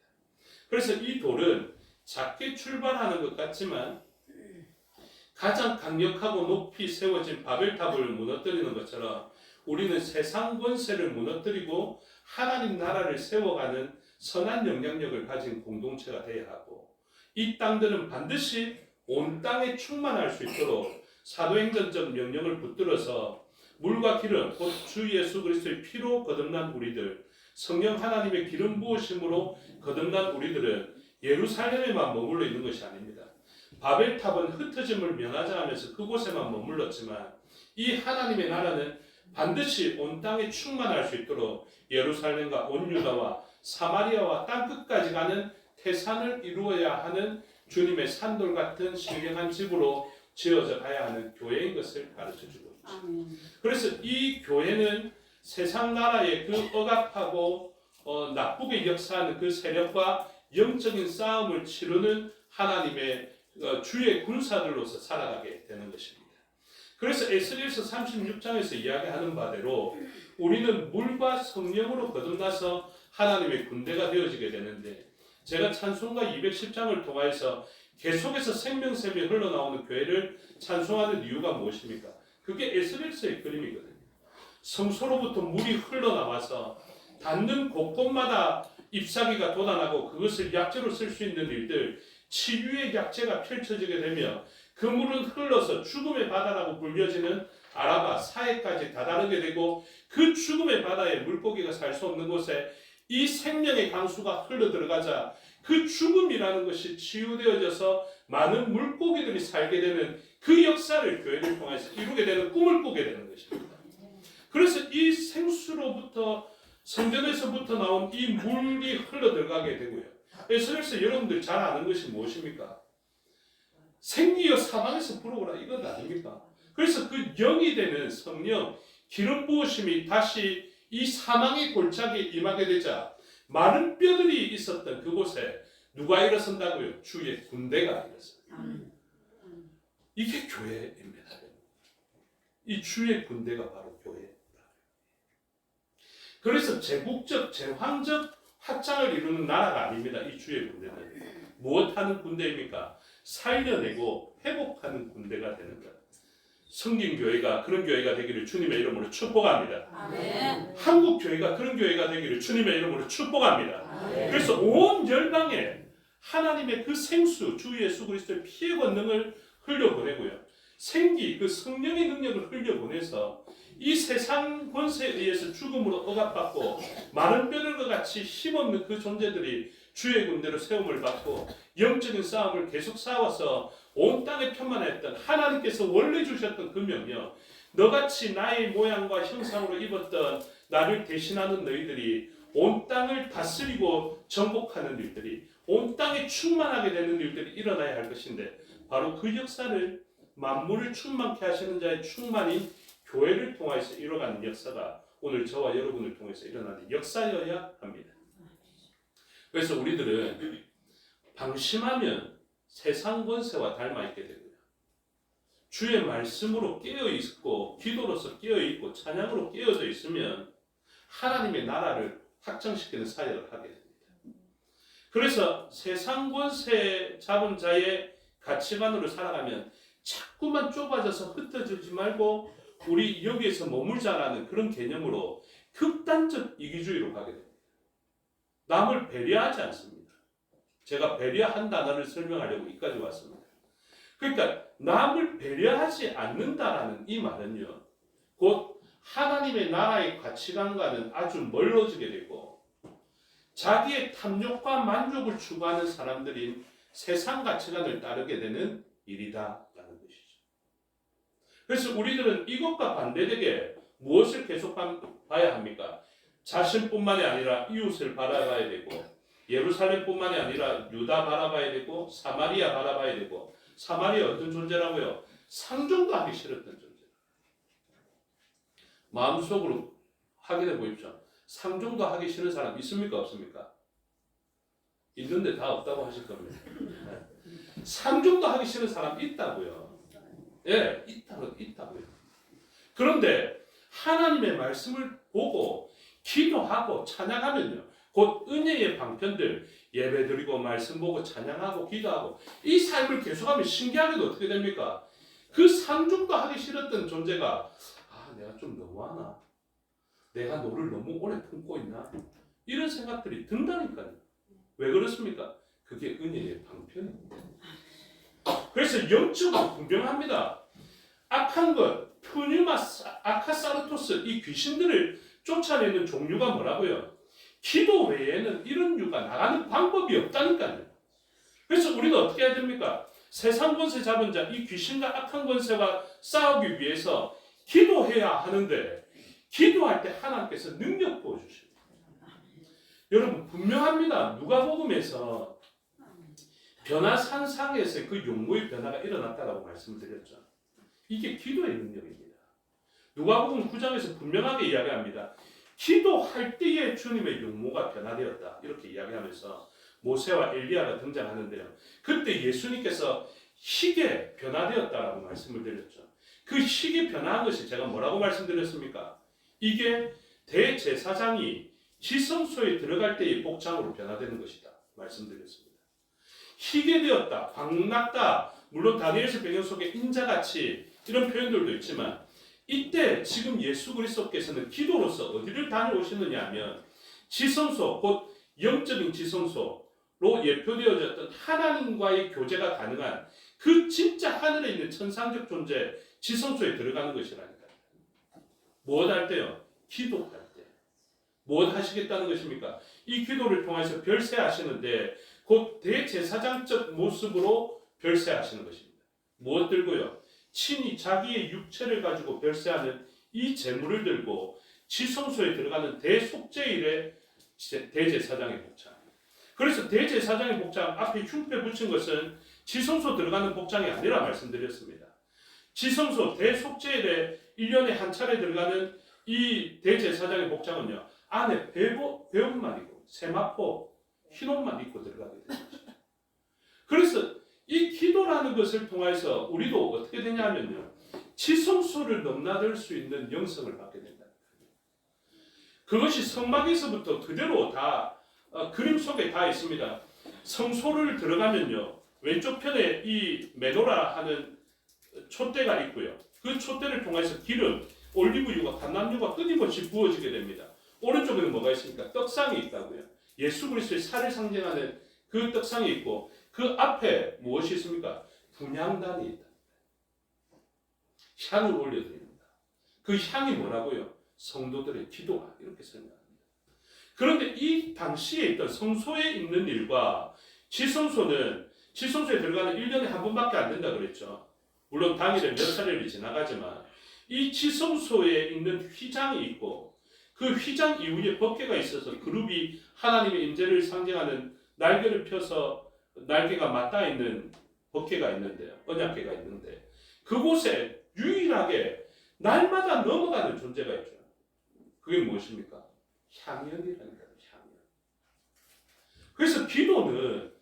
그래서 이 돌은 작게 출발하는 것 같지만 가장 강력하고 높이 세워진 바벨탑을 무너뜨리는 것처럼 우리는 세상 권세를 무너뜨리고 하나님 나라를 세워가는 선한 영향력을 가진 공동체가 되어야 하고, 이 땅들은 반드시 온 땅에 충만할 수 있도록 사도행전적 명령을 붙들어서 물과 기름, 곧 주 예수 그리스도의 피로 거듭난 우리들, 성령 하나님의 기름 부으심으로 거듭난 우리들은 예루살렘에만 머물러 있는 것이 아닙니다. 바벨탑은 흩어짐을 면하자 하면서 그곳에만 머물렀지만 이 하나님의 나라는 반드시 온 땅에 충만할 수 있도록 예루살렘과 온 유다와 사마리아와 땅끝까지 가는 태산을 이루어야 하는 주님의 산돌 같은 신령한 집으로 지어져 가야 하는 교회인 것을 가르쳐주고 있습니다. 그래서 이 교회는 세상 나라의 그 억압하고 나쁘게 역사하는 그 세력과 영적인 싸움을 치르는 하나님의 주의 군사들로서 살아가게 되는 것입니다. 그래서 에스겔서 36장에서 이야기하는 바대로 우리는 물과 성령으로 거듭나서 하나님의 군대가 되어지게 되는데, 제가 찬송가 210장을 통하여서 계속해서 생명샘이 흘러나오는 교회를 찬송하는 이유가 무엇입니까? 그게 에스겔서의 그림이거든요. 성소로부터 물이 흘러나와서 닿는 곳곳마다 잎사귀가 돋아나고 그것을 약재로 쓸 수 있는 일들, 치유의 약재가 펼쳐지게 되며 그 물은 흘러서 죽음의 바다라고 불려지는 아라바 사해까지 다다르게 되고, 그 죽음의 바다에 물고기가 살 수 없는 곳에 이 생명의 강수가 흘러 들어가자 그 죽음이라는 것이 치유되어져서 많은 물고기들이 살게 되는 그 역사를 교회를 통해서 이루게 되는 꿈을 꾸게 되는 것입니다. 그래서 이 생수로부터 성전에서부터 나온 이 물이 흘러 들어가게 되고요. 그래서 여러분들 잘 아는 것이 무엇입니까? 생기여 사방에서 불어오라 이것 아닙니까? 그래서 그 영이 되는 성령 기름 부으심이 다시 이 사망의 골짜기에 임하게 되자 많은 뼈들이 있었던 그곳에 누가 일어선다고요? 주의 군대가 일어섭니다. 이게 교회입니다. 이 주의 군대가 바로 교회입니다. 그래서 제국적, 제황적 확장을 이루는 나라가 아닙니다. 이 주의 군대는. 무엇하는 군대입니까? 살려내고 회복하는 군대가 되는 것. 성김교회가 그런 교회가 되기를 주님의 이름으로 축복합니다. 아멘. 한국 교회가 그런 교회가 되기를 주님의 이름으로 축복합니다. 아멘. 그래서 온 열방에 하나님의 그 생수 주 예수 그리스도의 피의 권능을 흘려보내고요. 생기 그 성령의 능력을 흘려보내서 이 세상 권세에 의해서 죽음으로 억압받고 많은 뼈들과 같이 힘없는 그 존재들이 주의 군대로 세움을 받고 영적인 싸움을 계속 싸워서 온 땅에 편만했던 하나님께서 원래 주셨던 그 명령, 너같이 나의 모양과 형상으로 입었던 나를 대신하는 너희들이 온 땅을 다스리고 정복하는 일들이, 온 땅에 충만하게 되는 일들이 일어나야 할 것인데, 바로 그 역사를 만물을 충만케 하시는 자의 충만인 교회를 통해서 이뤄가는 역사가 오늘 저와 여러분을 통해서 일어나는 역사여야 합니다. 그래서 우리들은 방심하면 세상 권세와 닮아있게 되고요. 주의 말씀으로 깨어있고 기도로서 깨어있고 찬양으로 깨어져 있으면 하나님의 나라를 확장시키는 사역을 하게 됩니다. 그래서 세상 권세 잡은 자의 가치관으로 살아가면 자꾸만 좁아져서 흩어지지 말고 우리 여기에서 머물자라는 그런 개념으로 극단적 이기주의로 가게 됩니다. 남을 배려하지 않습니다. 제가 배려한 단어를 설명하려고 여기까지 왔습니다. 그러니까 남을 배려하지 않는다라는 이 말은요, 곧 하나님의 나라의 가치관과는 아주 멀어지게 되고 자기의 탐욕과 만족을 추구하는 사람들인 세상 가치관을 따르게 되는 일이다라는 것이죠. 그래서 우리들은 이것과 반대되게 무엇을 계속 봐야 합니까? 자신뿐만이 아니라 이웃을 바라봐야 되고, 예루살렘뿐만이 아니라 유다 바라봐야 되고, 사마리아 바라봐야 되고. 사마리아 어떤 존재라고요? 상종도 하기 싫었던 존재. 마음속으로 확인해 보십시오. 상종도 하기 싫은 사람 있습니까? 없습니까? 있는데 다 없다고 하실 겁니다. 네. 상종도 하기 싫은 사람 있다고요. 예, 있다고요. 그런데 하나님의 말씀을 보고 기도하고 찬양하면요, 곧 은혜의 방편들, 예배드리고 말씀 보고 찬양하고 기도하고 이 삶을 계속하면 신기하게도 어떻게 됩니까? 그 상종도 하기 싫었던 존재가 내가 좀 너무하나? 내가 너를 너무 오래 품고 있나? 이런 생각들이 든다니까요. 왜 그렇습니까? 그게 은혜의 방편입니다. 그래서 영적으로 분명합니다. 악한 것, 푸뉴마, 아카사르토스, 이 귀신들을 쫓아내는 종류가 뭐라고요? 기도 외에는 이런 유가 나가는 방법이 없다니까요. 그래서 우리는 어떻게 해야 됩니까? 세상 권세 잡은 자, 이 귀신과 악한 권세와 싸우기 위해서 기도해야 하는데, 기도할 때 하나님께서 능력 부어주십니다. 여러분 분명합니다. 누가복음에서 변화산상에서 그 용모의 변화가 일어났다고 말씀을 드렸죠. 이게 기도의 능력입니다. 누가복음 9장에서 분명하게 이야기합니다. 기도할 때에 주님의 용모가 변화되었다. 이렇게 이야기하면서 모세와 엘리야가 등장하는데요. 그때 예수님께서 희게 변화되었다라고 말씀을 드렸죠. 그 희게 변화한 것이 제가 뭐라고 말씀드렸습니까? 이게 대제사장이 지성소에 들어갈 때의 복장으로 변화되는 것이다. 말씀드렸습니다. 희게 되었다, 광났다. 물론 다니엘서 배경 속에 인자같이 이런 표현들도 있지만 이때 지금 예수 그리스도께서는 기도로서 어디를 다녀오시느냐 하면 지성소, 곧 영적인 지성소로 예표되어졌던 하나님과의 교제가 가능한 그 진짜 하늘에 있는 천상적 존재 지성소에 들어가는 것이라니까요. 무엇 할 때요? 기도할 때. 뭘 하시겠다는 것입니까? 이 기도를 통해서 별세하시는데 곧 대제사장적 모습으로 별세하시는 것입니다. 무엇 들고요? 친히 자기의 육체를 가지고 별세하는 이 제물을 들고 지성소에 들어가는 대속죄일의 대제사장의 복장. 그래서 대제사장의 복장 앞에 흉패 붙인 것은 지성소 들어가는 복장이 아니라 말씀드렸습니다. 지성소 대속죄일에 1년에 한 차례 들어가는 이 대제사장의 복장은요, 안에 배옷만 입고 세마포 흰옷만 입고 들어가게 되는 것이죠. 그래서 이 기도라는 것을 통해서 우리도 어떻게 되냐면요, 지성소를 넘나들 수 있는 영성을 받게 된다. 그것이 성막에서부터 그대로 다 그림 속에 다 있습니다. 성소를 들어가면요, 왼쪽 편에 이 메도라 하는 촛대가 있고요. 그 촛대를 통해서 기름, 올리브유가 감람유가 끊임없이 부어지게 됩니다. 오른쪽에는 뭐가 있습니까? 떡상이 있다고요. 예수 그리스도의 살을 상징하는 그 떡상이 있고 그 앞에 무엇이 있습니까? 분향단이 있다. 향을 올려드립니다. 그 향이 뭐라고요? 성도들의 기도가 이렇게 설명합니다. 그런데 이 당시에 있던 성소에 있는 일과 지성소는 지성소에 들어가는 1년에 한 번밖에 안 된다 그랬죠. 물론 당일에 몇 차례를 지나가지만 이 지성소에 있는 휘장이 있고 그 휘장 이후에 법궤가 있어서 그룹이 하나님의 임재를 상징하는 날개를 펴서 날개가 맞닿아 있는 법궤가 있는데요. 언약궤가 있는데 그곳에 유일하게 날마다 넘어가는 존재가 있죠. 그게 무엇입니까? 향연이라는 거예요. 향연. 그래서 기도는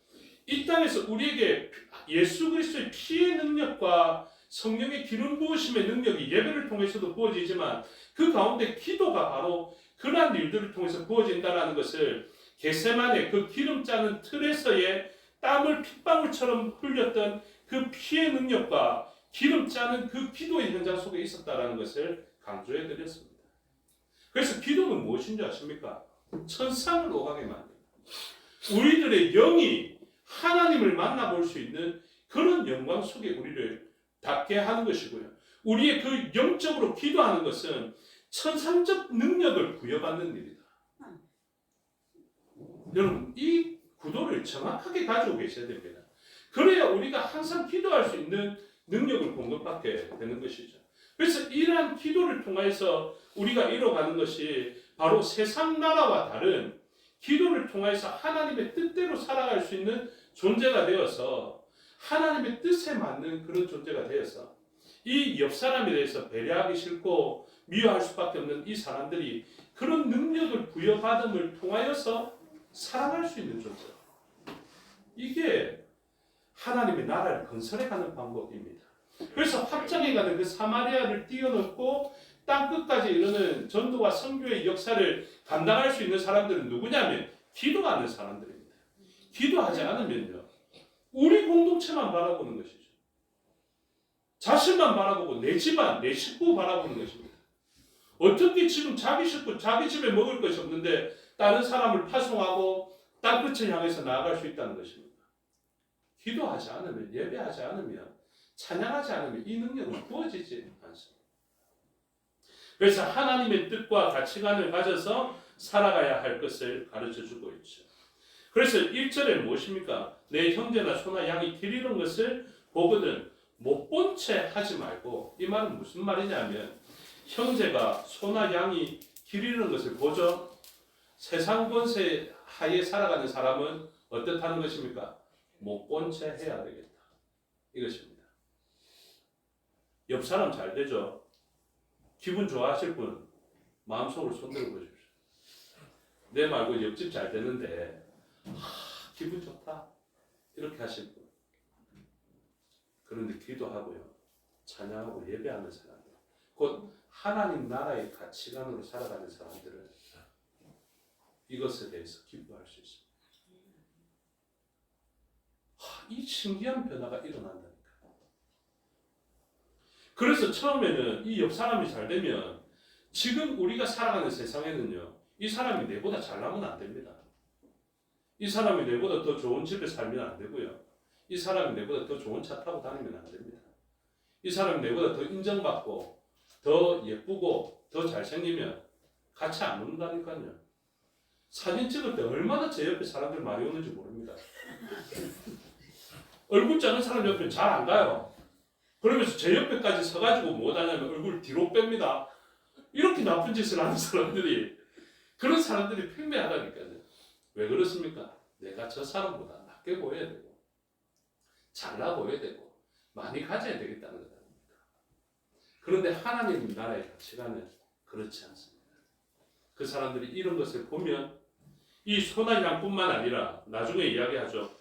이 땅에서 우리에게 예수 그리스도의 피의 능력과 성령의 기름 부으심의 능력이 예배를 통해서도 부어지지만 그 가운데 기도가 바로 그러한 일들을 통해서 부어진다는 것을 겟세마네 그 기름 짜는 틀에서의 땀을 핏방울처럼 흘렸던 그 피의 능력과 기름 짜는 그 기도의 현장 속에 있었다는 것을 강조해 드렸습니다. 그래서 기도는 무엇인지 아십니까? 천상을 오가게 만듭니다. 우리들의 영이 하나님을 만나볼 수 있는 그런 영광 속에 우리를 닿게 하는 것이고요. 우리의 그 영적으로 기도하는 것은 천상적 능력을 부여받는 일이다. 여러분, 이 구도를 정확하게 가지고 계셔야 됩니다. 그래야 우리가 항상 기도할 수 있는 능력을 공급받게 되는 것이죠. 그래서 이러한 기도를 통해서 우리가 이뤄가는 것이 바로 세상 나라와 다른 기도를 통해서 하나님의 뜻대로 살아갈 수 있는 존재가 되어서 하나님의 뜻에 맞는 그런 존재가 되어서 이 옆 사람에 대해서 배려하기 싫고 미워할 수밖에 없는 이 사람들이 그런 능력을 부여받음을 통하여서 살아갈 수 있는 존재. 이게 하나님의 나라를 건설해가는 방법입니다. 그래서 확장해가는 그 사마리아를 뛰어넘고 땅끝까지 이르는 전도와 선교의 역사를 감당할 수 있는 사람들은 누구냐면 기도하는 사람들입니다. 기도하지 않으면요, 우리 공동체만 바라보는 것이죠. 자신만 바라보고 내 집안, 내 식구 바라보는 것입니다. 어떻게 지금 자기 식구, 자기 집에 먹을 것이 없는데 다른 사람을 파송하고 땅끝을 향해서 나아갈 수 있다는 것입니다. 기도하지 않으면, 예배하지 않으면, 찬양하지 않으면 이 능력은 부어지지 않습니다. 그래서 하나님의 뜻과 가치관을 가져서 살아가야 할 것을 가르쳐주고 있죠. 그래서 1절에 무엇입니까? 내 형제나 소나 양이 길 잃은 것을 보거든 못 본 채 하지 말고, 이 말은 무슨 말이냐면 형제가 소나 양이 길 잃은 것을 보죠. 세상 권세 하에 살아가는 사람은 어떻다는 것입니까? 못 본 채 해야 되겠다. 이것입니다. 옆 사람 잘 되죠? 기분 좋아하실 분 마음속으로 손들어 보십시오. 내 말고 옆집 잘 되는데 기분 좋다 이렇게 하실 분. 그런데 기도하고요, 찬양하고 예배하는 사람들, 곧 하나님 나라의 가치관으로 살아가는 사람들은 이것에 대해서 기뻐할 수 있습니다. 이 신기한 변화가 일어난다니까. 그래서 처음에는 이 옆 사람이 잘 되면 지금 우리가 살아가는 세상에는요, 이 사람이 내보다 잘나면 안 됩니다. 이 사람이 내보다 더 좋은 집에 살면 안 되고요. 이 사람이 내보다 더 좋은 차 타고 다니면 안 됩니다. 이 사람이 내보다 더 인정받고 더 예쁘고 더 잘생기면 같이 안 논다니까요. 사진 찍을 때 얼마나 제 옆에 사람들 많이 오는지 모릅니다. 얼굴 작은 사람 옆에 잘 안 가요. 그러면서 제 옆에까지 서가지고 뭐 하냐면 얼굴 뒤로 뺍니다. 이렇게 나쁜 짓을 하는 사람들이, 그런 사람들이 팽배하다니까요. 왜 그렇습니까? 내가 저 사람보다 낫게 보여야 되고 잘나 보여야 되고 많이 가져야 되겠다는 거다. 그런데 하나님 나라의 가치관은 그렇지 않습니다. 그 사람들이 이런 것을 보면 이 소나 양뿐만 아니라 나중에 이야기하죠.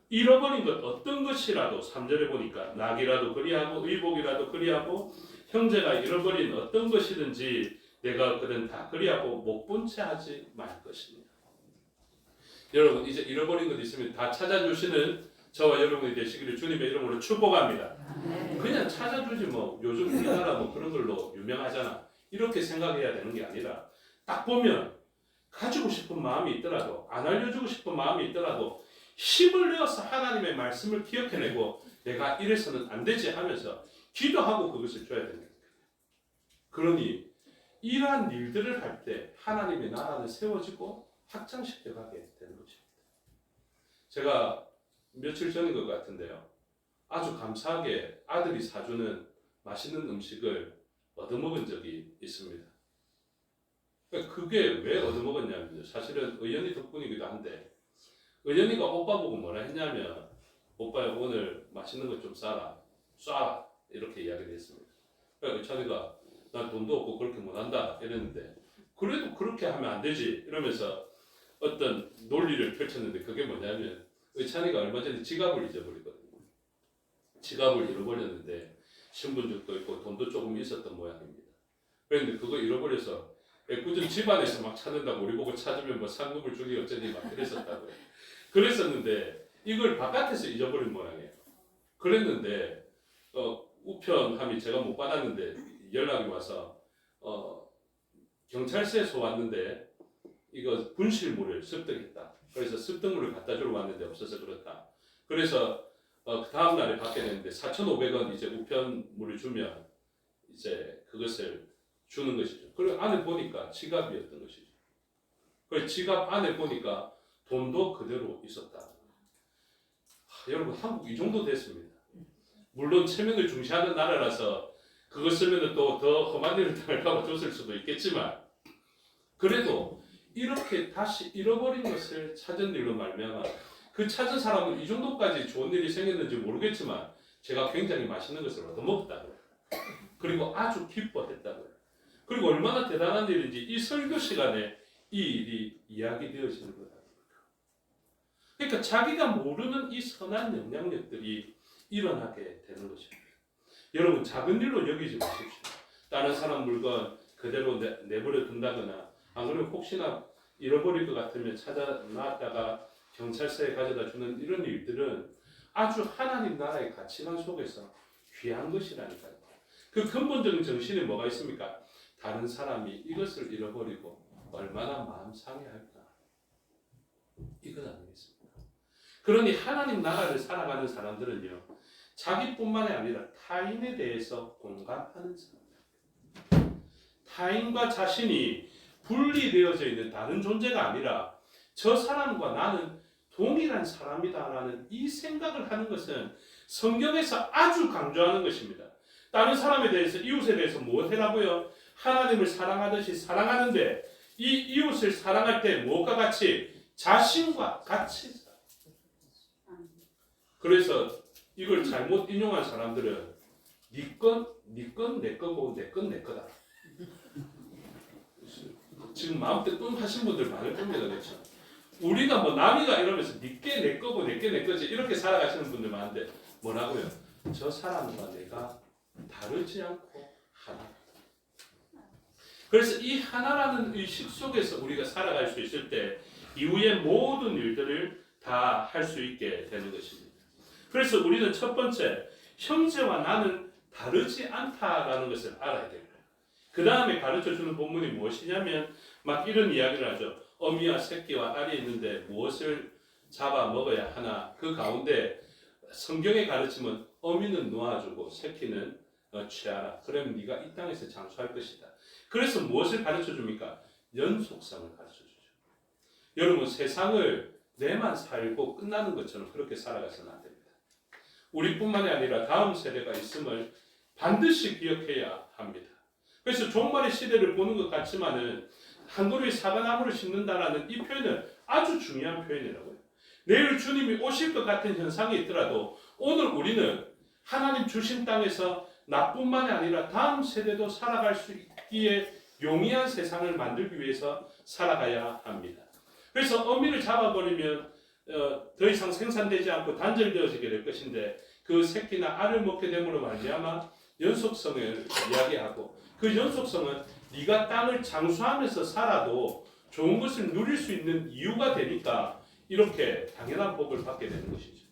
잃어버린 것 어떤 것이라도 3절에 보니까 낙이라도 그리하고 의복이라도 그리하고 형제가 잃어버린 어떤 것이든지 내가 그는 다 그리하고 못 본 채 하지 말 것입니다. 여러분 이제 잃어버린 것 있으면 다 찾아주시는 저와 여러분이 되시기를 주님의 이름으로 축복합니다. 그냥 찾아주지 뭐 요즘 우리나라 뭐 그런 걸로 유명하잖아. 이렇게 생각해야 되는 게 아니라 딱 보면 가지고 싶은 마음이 있더라도 안 알려주고 싶은 마음이 있더라도 힘을 내어서 하나님의 말씀을 기억해내고 내가 이래서는 안 되지 하면서 기도하고 그것을 줘야 됩니다. 그러니 이러한 일들을 할 때 하나님의 나라는 세워지고 확장시켜가게 되는 것입니다. 제가 며칠 전인 것 같은데요. 아주 감사하게 아들이 사주는 맛있는 음식을 얻어먹은 적이 있습니다. 그게 왜 얻어먹었냐면요. 사실은 의연이 덕분이기도 한데 의연이가 오빠 보고 뭐라 했냐면 오빠 오늘 맛있는 것 좀 싸라. 쏴라. 이렇게 이야기를 했습니다. 그러니까 의찬이가 난 돈도 없고 그렇게 못한다 이랬는데 그래도 그렇게 하면 안 되지 이러면서 어떤 논리를 펼쳤는데 그게 뭐냐면 의찬이가 얼마 전에 지갑을 잊어버리거든요. 지갑을 잃어버렸는데 신분증도 있고 돈도 조금 있었던 모양입니다. 그런데 그거 잃어버려서 애꿎은 집안에서 막 찾는다고 우리 보고 찾으면 뭐 상금을 주기 어쩌니 막 그랬었다고요. 그랬었는데 이걸 바깥에서 잊어버린 모양이에요. 그랬는데 우편함이 제가 못 받았는데 연락이 와서 경찰서에서 왔는데 이거 분실물을 습득했다. 그래서 습득물을 갖다 주러 왔는데 없어서 그렇다. 그래서 그 다음 날에 받게 됐는데 4,500원 이제 우편물을 주면 이제 그것을 주는 것이죠. 그리고 안에 보니까 지갑이었던 것이죠. 그래서 지갑 안에 보니까 돈도 그대로 있었다. 여러분 한국 이 정도 됐습니다. 물론 체면을 중시하는 나라라서 그것 쓰면 또 더 험한 일을 당할까 봐 줬을 수도 있겠지만 그래도 이렇게 다시 잃어버린 것을 찾은 일로 말미암아 그 찾은 사람은 이 정도까지 좋은 일이 생겼는지 모르겠지만 제가 굉장히 맛있는 것을 얻어먹었다고요. 그리고 아주 기뻐했다고요. 그리고 얼마나 대단한 일인지 이 설교 시간에 이 일이 이야기되어지는 것 아닙니까? 그러니까 자기가 모르는 이 선한 영향력들이 일어나게 되는 것입니다. 여러분 작은 일로 여기지 마십시오. 다른 사람 물건 그대로 내버려 둔다거나 안 그러면 혹시나 잃어버릴 것 같으면 찾아 놨다가 경찰서에 가져다 주는 이런 일들은 아주 하나님 나라의 가치관 속에서 귀한 것이라니까요. 그 근본적인 정신에 뭐가 있습니까? 다른 사람이 이것을 잃어버리고 얼마나 마음 상해할까? 이건 아니겠습니까? 그러니 하나님 나라를 살아가는 사람들은요. 자기뿐만이 아니라 타인에 대해서 공감하는 사람들. 타인과 자신이 분리되어져 있는 다른 존재가 아니라 저 사람과 나는 동일한 사람이다라는 이 생각을 하는 것은 성경에서 아주 강조하는 것입니다. 다른 사람에 대해서 이웃에 대해서 무엇해라고요? 하나님을 사랑하듯이 사랑하는데 이 이웃을 사랑할 때 무엇과 같이? 자신과 같이. 그래서 이걸 잘못 인용한 사람들은 네 건 내 거고 내 건 내 거다. 지금 마음대 하신 분들 많을 겁니다. 그렇죠? 우리가 뭐 남이가 이러면서 네게 내 거고 내게 내 거지 이렇게 살아가시는 분들 많은데 뭐라고요? 저 사람과 내가 다르지 않고 하나. 그래서 이 하나라는 의식 속에서 우리가 살아갈 수 있을 때 이후의 모든 일들을 다 할 수 있게 되는 것입니다. 그래서 우리는 첫 번째 형제와 나는 다르지 않다라는 것을 알아야 돼요. 그 다음에 가르쳐주는 본문이 무엇이냐면 막 이런 이야기를 하죠. 어미와 새끼와 알이 있는데 무엇을 잡아 먹어야 하나. 그 가운데 성경의 가르침은 어미는 놓아주고 새끼는 취하라. 그러면 네가 이 땅에서 장수할 것이다. 그래서 무엇을 가르쳐줍니까? 연속성을 가르쳐주죠. 여러분 세상을 내만 살고 끝나는 것처럼 그렇게 살아가서는 안 됩니다. 우리뿐만이 아니라 다음 세대가 있음을 반드시 기억해야 합니다. 그래서 종말의 시대를 보는 것 같지만은 한 그루의 사과나무를 심는다라는 이 표현은 아주 중요한 표현이라고요. 내일 주님이 오실 것 같은 현상이 있더라도 오늘 우리는 하나님 주신 땅에서 나뿐만이 아니라 다음 세대도 살아갈 수 있기에 용이한 세상을 만들기 위해서 살아가야 합니다. 그래서 어미를 잡아버리면 더 이상 생산되지 않고 단절되어지게 될 것인데 그 새끼나 알을 먹게 됨으로 말미암아 연속성을 이야기하고 그 연속성은 네가 땅을 장수하면서 살아도 좋은 것을 누릴 수 있는 이유가 되니까 이렇게 당연한 복을 받게 되는 것이죠.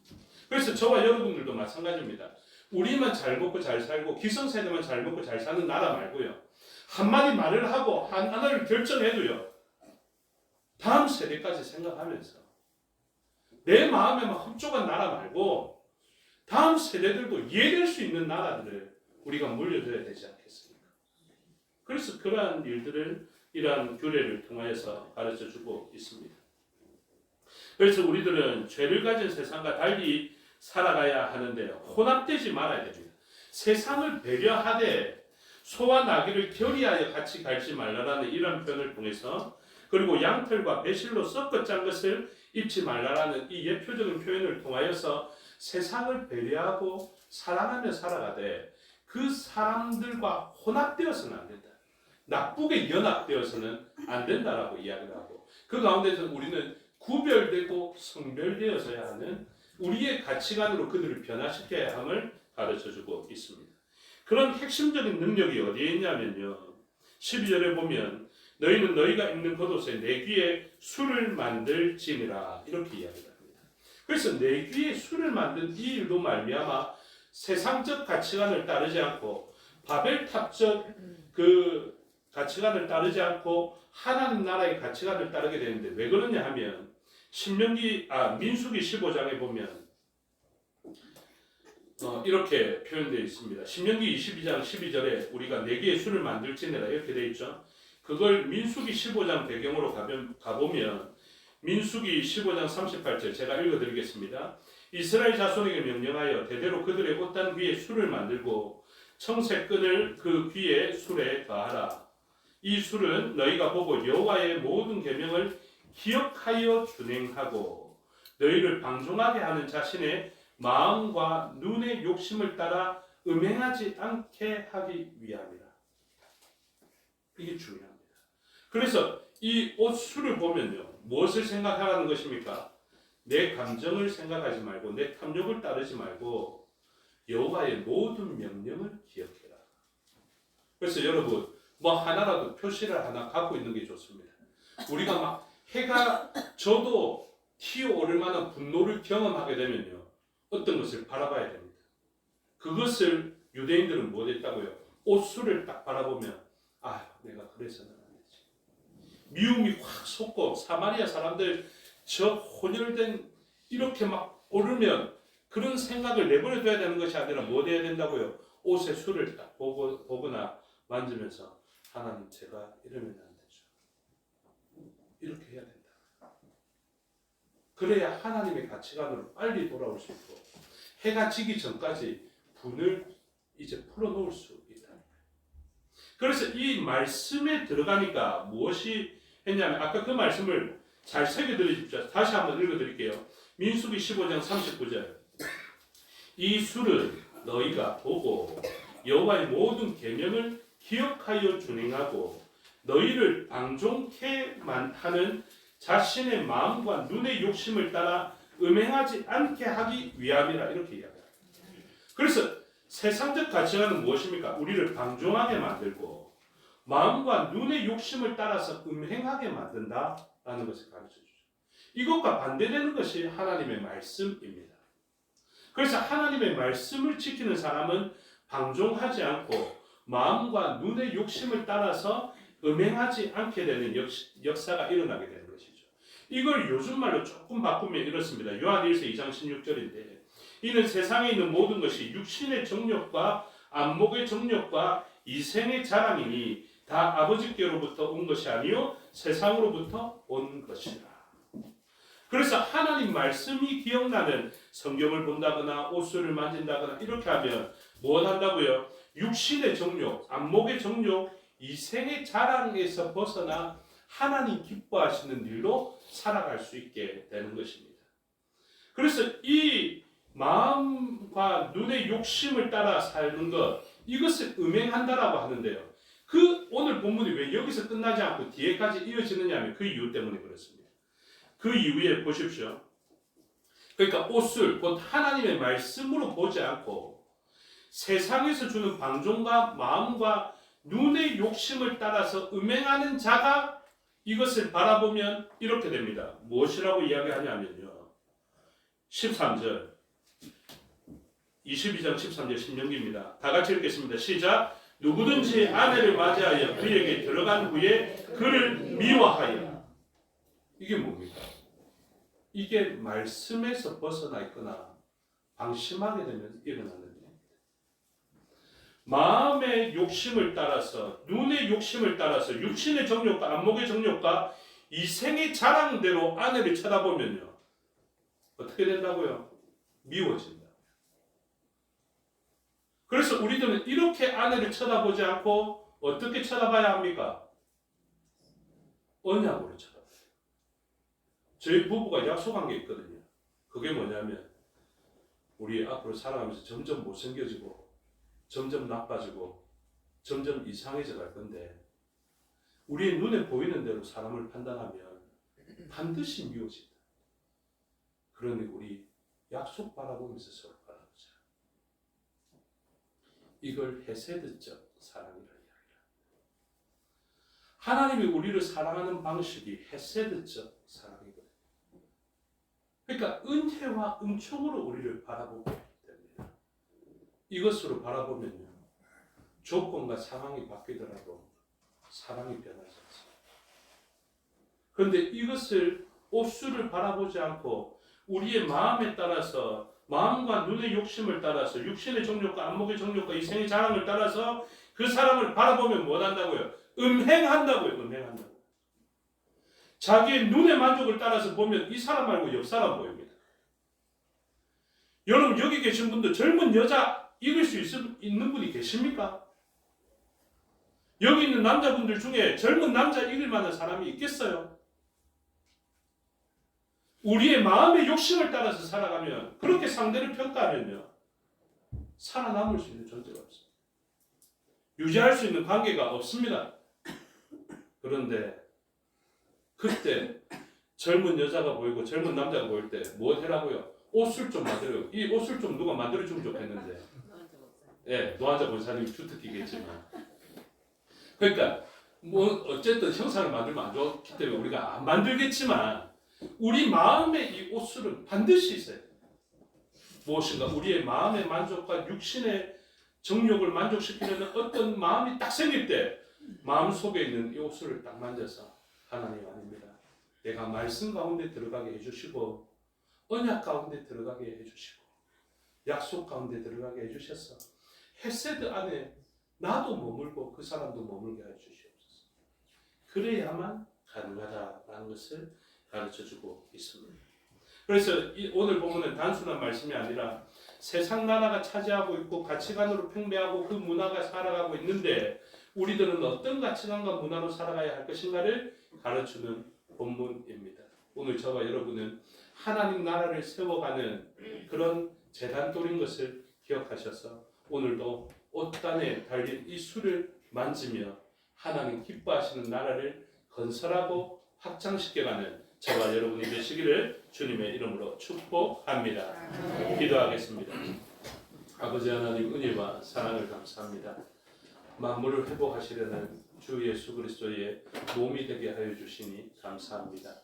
그래서 저와 여러분들도 마찬가지입니다. 우리만 잘 먹고 잘 살고 기성세대만 잘 먹고 잘 사는 나라 말고요. 한마디 말을 하고 하나를 결정해도요. 다음 세대까지 생각하면서 내 마음에 막 흡족한 나라 말고 다음 세대들도 이해될 수 있는 나라들을 우리가 물려줘야 되지 않겠습니까? 그래서 그러한 일들을 이러한 규례를 통하여서 가르쳐주고 있습니다. 그래서 우리들은 죄를 가진 세상과 달리 살아가야 하는데요. 혼합되지 말아야 됩니다. 세상을 배려하되 소와 나귀를 결의하여 같이 갈지 말라라는 이런 표현을 통해서 그리고 양털과 배실로 섞어 짠 것을 입지 말라라는 이 예표적인 표현을 통하여서 세상을 배려하고 사랑하며 살아가되 그 사람들과 혼합되어서는 안 된다. 나쁘게 연합되어서는 안 된다라고 이야기를 하고 그 가운데서 우리는 구별되고 성별되어서야 하는 우리의 가치관으로 그들을 변화시켜야 함을 가르쳐주고 있습니다. 그런 핵심적인 능력이 어디에 있냐면요. 12절에 보면 너희는 너희가 입는 겉옷에 내 귀에 술을 만들지니라 이렇게 이야기를 합니다. 그래서 내 귀에 술을 만든 이 일로 말미암아 세상적 가치관을 따르지 않고 바벨탑적 그 가치관을 따르지 않고 하나님 나라의 가치관을 따르게 되는데 왜 그러냐 하면 민수기 15장에 보면 이렇게 표현되어 있습니다. 신명기 22장 12절에 우리가 내 귀에 술을 만들지니라 이렇게 되어 있죠. 그걸 민수기 15장 배경으로 가보면 민수기 15장 38절 제가 읽어드리겠습니다. 이스라엘 자손에게 명령하여 대대로 그들의 옷단 귀에 술을 만들고 청색끈을 그 귀에 술에 더하라. 이 술은 너희가 보고 여호와의 모든 계명을 기억하여 준행하고 너희를 방종하게 하는 자신의 마음과 눈의 욕심을 따라 음행하지 않게 하기 위함이라. 이게 중요합니다. 그래서 이 옷술을 보면요. 무엇을 생각하라는 것입니까? 내 감정을 생각하지 말고 내 탐욕을 따르지 말고 여호와의 모든 명령을 기억해라. 그래서 여러분 뭐 하나라도 표시를 하나 갖고 있는 게 좋습니다. 우리가 막 해가 져도 튀어오를 만한 분노를 경험하게 되면요. 어떤 것을 바라봐야 됩니다. 그것을 유대인들은 못했다고요. 옷술을 딱 바라보면 아유 내가 그래서는 안 되지. 미움이 확 솟고 사마리아 사람들 저 혼혈된 이렇게 막 오르면 그런 생각을 내버려둬야 되는 것이 아니라 뭐 해야 된다고요? 옷에 술을 딱 보거나 만지면서 하나님 제가 이러면 안 되죠. 이렇게 해야 된다. 그래야 하나님의 가치관으로 빨리 돌아올 수 있고 해가 지기 전까지 분을 이제 풀어놓을 수 있다. 그래서 이 말씀에 들어가니까 무엇이 했냐면 아까 그 말씀을 잘 새겨드리십시오. 다시 한번 읽어드릴게요. 민수기 15장 39절 이 술은 너희가 보고 여호와의 모든 계명을 기억하여 준행하고 너희를 방종케 하는 자신의 마음과 눈의 욕심을 따라 음행하지 않게 하기 위함이라 이렇게 이야기합니다. 그래서 세상적 가치관은 무엇입니까? 우리를 방종하게 만들고 마음과 눈의 욕심을 따라서 음행하게 만든다라는 것을 가르쳐주죠. 이것과 반대되는 것이 하나님의 말씀입니다. 그래서 하나님의 말씀을 지키는 사람은 방종하지 않고 마음과 눈의 욕심을 따라서 음행하지 않게 되는 역사가 일어나게 되는 것이죠. 이걸 요즘 말로 조금 바꾸면 이렇습니다. 요한일서 2장 16절인데 이는 세상에 있는 모든 것이 육신의 정욕과 안목의 정욕과 이생의 자랑이니 다 아버지께로부터 온 것이 아니요 세상으로부터 온 것이라. 그래서 하나님 말씀이 기억나는 성경을 본다거나 옷을 만진다거나 이렇게 하면 뭘 한다고요? 육신의 정욕, 안목의 정욕, 이생의 자랑에서 벗어나 하나님 기뻐하시는 일로 살아갈 수 있게 되는 것입니다. 그래서 이 마음과 눈의 욕심을 따라 사는 것, 이것을 음행한다라고 하는데요. 그 오늘 본문이 왜 여기서 끝나지 않고 뒤에까지 이어지느냐 하면 그 이유 때문에 그렇습니다. 그 이후에 보십시오. 그러니까 옷을 곧 하나님의 말씀으로 보지 않고 세상에서 주는 방종과 마음과 눈의 욕심을 따라서 음행하는 자가 이것을 바라보면 이렇게 됩니다. 무엇이라고 이야기하냐면요. 13절 22장 13절 신명기입니다. 다 같이 읽겠습니다. 시작. 누구든지 아내를 맞이하여 그에게 들어간 후에 그를 미워하여. 이게 뭡니까? 이게 말씀에서 벗어나 있거나 방심하게 되면 일어나는 일입니다. 마음의 욕심을 따라서, 눈의 욕심을 따라서 육신의 정욕과 안목의 정욕과 이생의 자랑대로 아내를 쳐다보면요. 어떻게 된다고요? 미워진다. 그래서 우리들은 이렇게 아내를 쳐다보지 않고 어떻게 쳐다봐야 합니까? 언약으로 쳐다봐요. 저희 부부가 약속한 게 있거든요. 그게 뭐냐면 우리 앞으로 살아가면서 점점 못생겨지고 점점 나빠지고 점점 이상해져 갈 건데 우리의 눈에 보이는 대로 사람을 판단하면 반드시 미워진다. 그러니 우리 약속 바라보면서 서로 바라보자. 이걸 헤세드적 사랑이라는 이야기를 합니다. 하나님이 우리를 사랑하는 방식이 헤세드적 사랑이거든요. 그러니까 은혜와 은총으로 우리를 바라보게 됩니다. 이것으로 바라보면요. 조건과 상황이 바뀌더라도 사랑이 변하지 않습니다. 그런데 이것을 옷수를 바라보지 않고 우리의 마음에 따라서 마음과 눈의 욕심을 따라서 육신의 정욕과 안목의 정욕과 이생의 자랑을 따라서 그 사람을 바라보면 뭐 한다고요? 음행한다고요. 음행한다고. 자기의 눈의 만족을 따라서 보면 이 사람 말고 옆 사람 보입니다. 여러분 여기 계신 분들 젊은 여자 이길 수 있는 분이 계십니까? 여기 있는 남자분들 중에 젊은 남자 이길 만한 사람이 있겠어요? 우리의 마음의 욕심을 따라서 살아가면 그렇게 상대를 평가하면요. 살아남을 수 있는 존재가 없습니다. 유지할 수 있는 관계가 없습니다. 그런데 그때 젊은 여자가 보이고 젊은 남자가 보일 때 뭐 해라고요? 옷을 좀 만들어요. 이 옷을 좀 누가 만들어주면 좋겠는데. 예, 노한자 권사님이 주특기겠지만. 그러니까 뭐 어쨌든 형상을 만들면 안 좋기 때문에 우리가 안 만들겠지만 우리 마음의 이 옷술은 반드시 있어야 돼요. 무엇인가 우리의 마음의 만족과 육신의 정욕을 만족시키는 어떤 마음이 딱 생길 때 마음 속에 있는 이 옷술을 딱 만져서 하나님 아닙니다. 내가 말씀 가운데 들어가게 해주시고 언약 가운데 들어가게 해주시고 약속 가운데 들어가게 해주셔서 헤세드 안에 나도 머물고 그 사람도 머물게 해주시옵소서. 그래야만 가능하다라는 것을 가르쳐주고 있습니다. 그래서 오늘 보면은 단순한 말씀이 아니라 세상 나라가 차지하고 있고 가치관으로 팽배하고 그 문화가 살아가고 있는데 우리들은 어떤 가치관과 문화로 살아가야 할 것인가를 가르치는 본문입니다. 오늘 저와 여러분은 하나님 나라를 세워가는 그런 재단돌인 것을 기억하셔서 오늘도 옷단에 달린 이 술을 만지며 하나님 기뻐하시는 나라를 건설하고 확장시켜가는 저와 여러분이 되시기를 주님의 이름으로 축복합니다. 기도하겠습니다. 아버지 하나님 은혜와 사랑을 감사합니다. 만물을 회복하시려는 주 예수 그리스도의 몸이 되게 하여 주시니 감사합니다.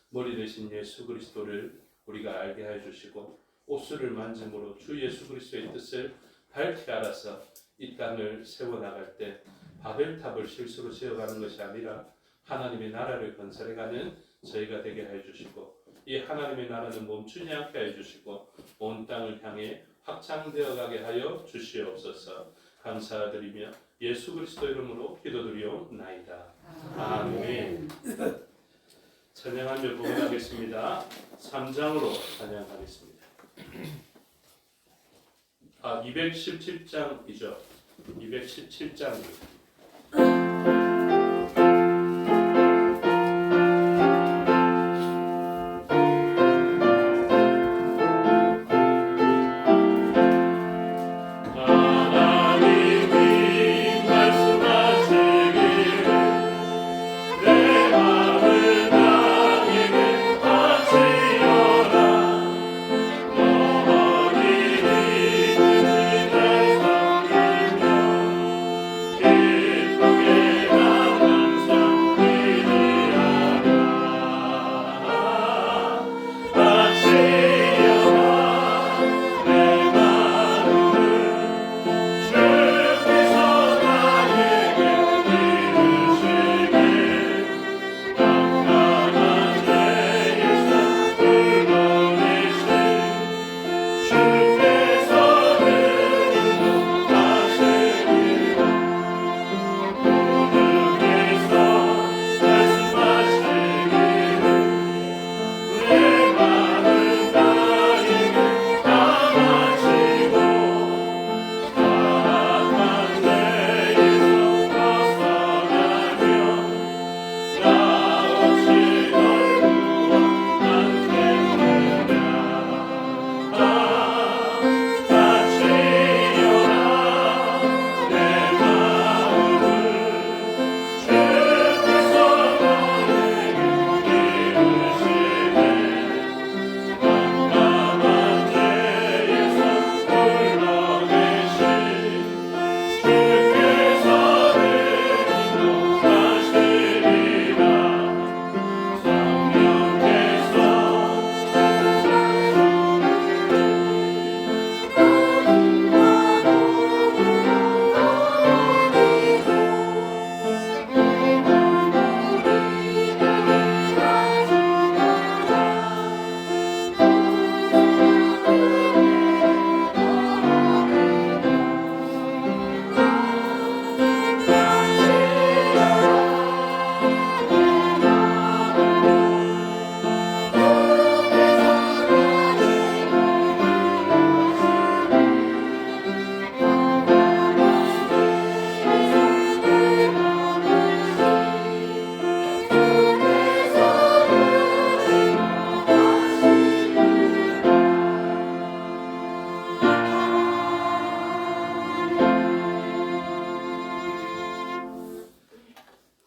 머리 되신 예수 그리스도를 우리가 알게 하여 주시고 옷술을 만짐으로 주 예수 그리스도의 뜻을 밝히 알아서 이 땅을 세워나갈 때 바벨탑을 실수로 지어가는 것이 아니라 하나님의 나라를 건설해가는 저희가 되게 하여 주시고 이 하나님의 나라는 멈추지 않게 하여 주시고 온 땅을 향해 확장되어 가게 하여 주시옵소서. 감사드리며 예수 그리스도 이름으로 기도드리옵나이다. 아멘. 찬양하며 봉헌하겠습니다. 3장으로 찬양하겠습니다. 217장이죠. 217장입니다.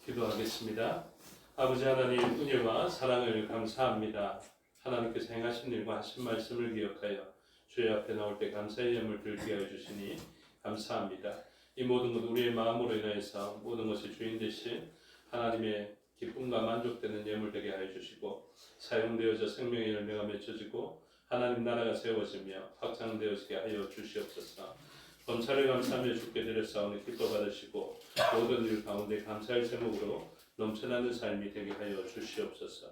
기도하겠습니다. 아버지 하나님, 은혜와 사랑을 감사합니다. 하나님께서 행하신 일과 하신 말씀을 기억하여 주의 앞에 나올 때 감사의 예물 들게 하여 주시니 감사합니다. 이 모든 것 우리의 마음으로 인하여서 모든 것이 주인 되신 하나님의 기쁨과 만족되는 예물 되게 하여 주시고, 사용되어져 생명의 열매가 맺혀지고 하나님 나라가 세워지며 확장되어지게 하여 주시옵소서. 범사를 감사하며 주께 드렸사오니 기뻐 받으시고 모든 일 가운데 감사의 제목으로 넘쳐나는 삶이 되게 하여 주시옵소서.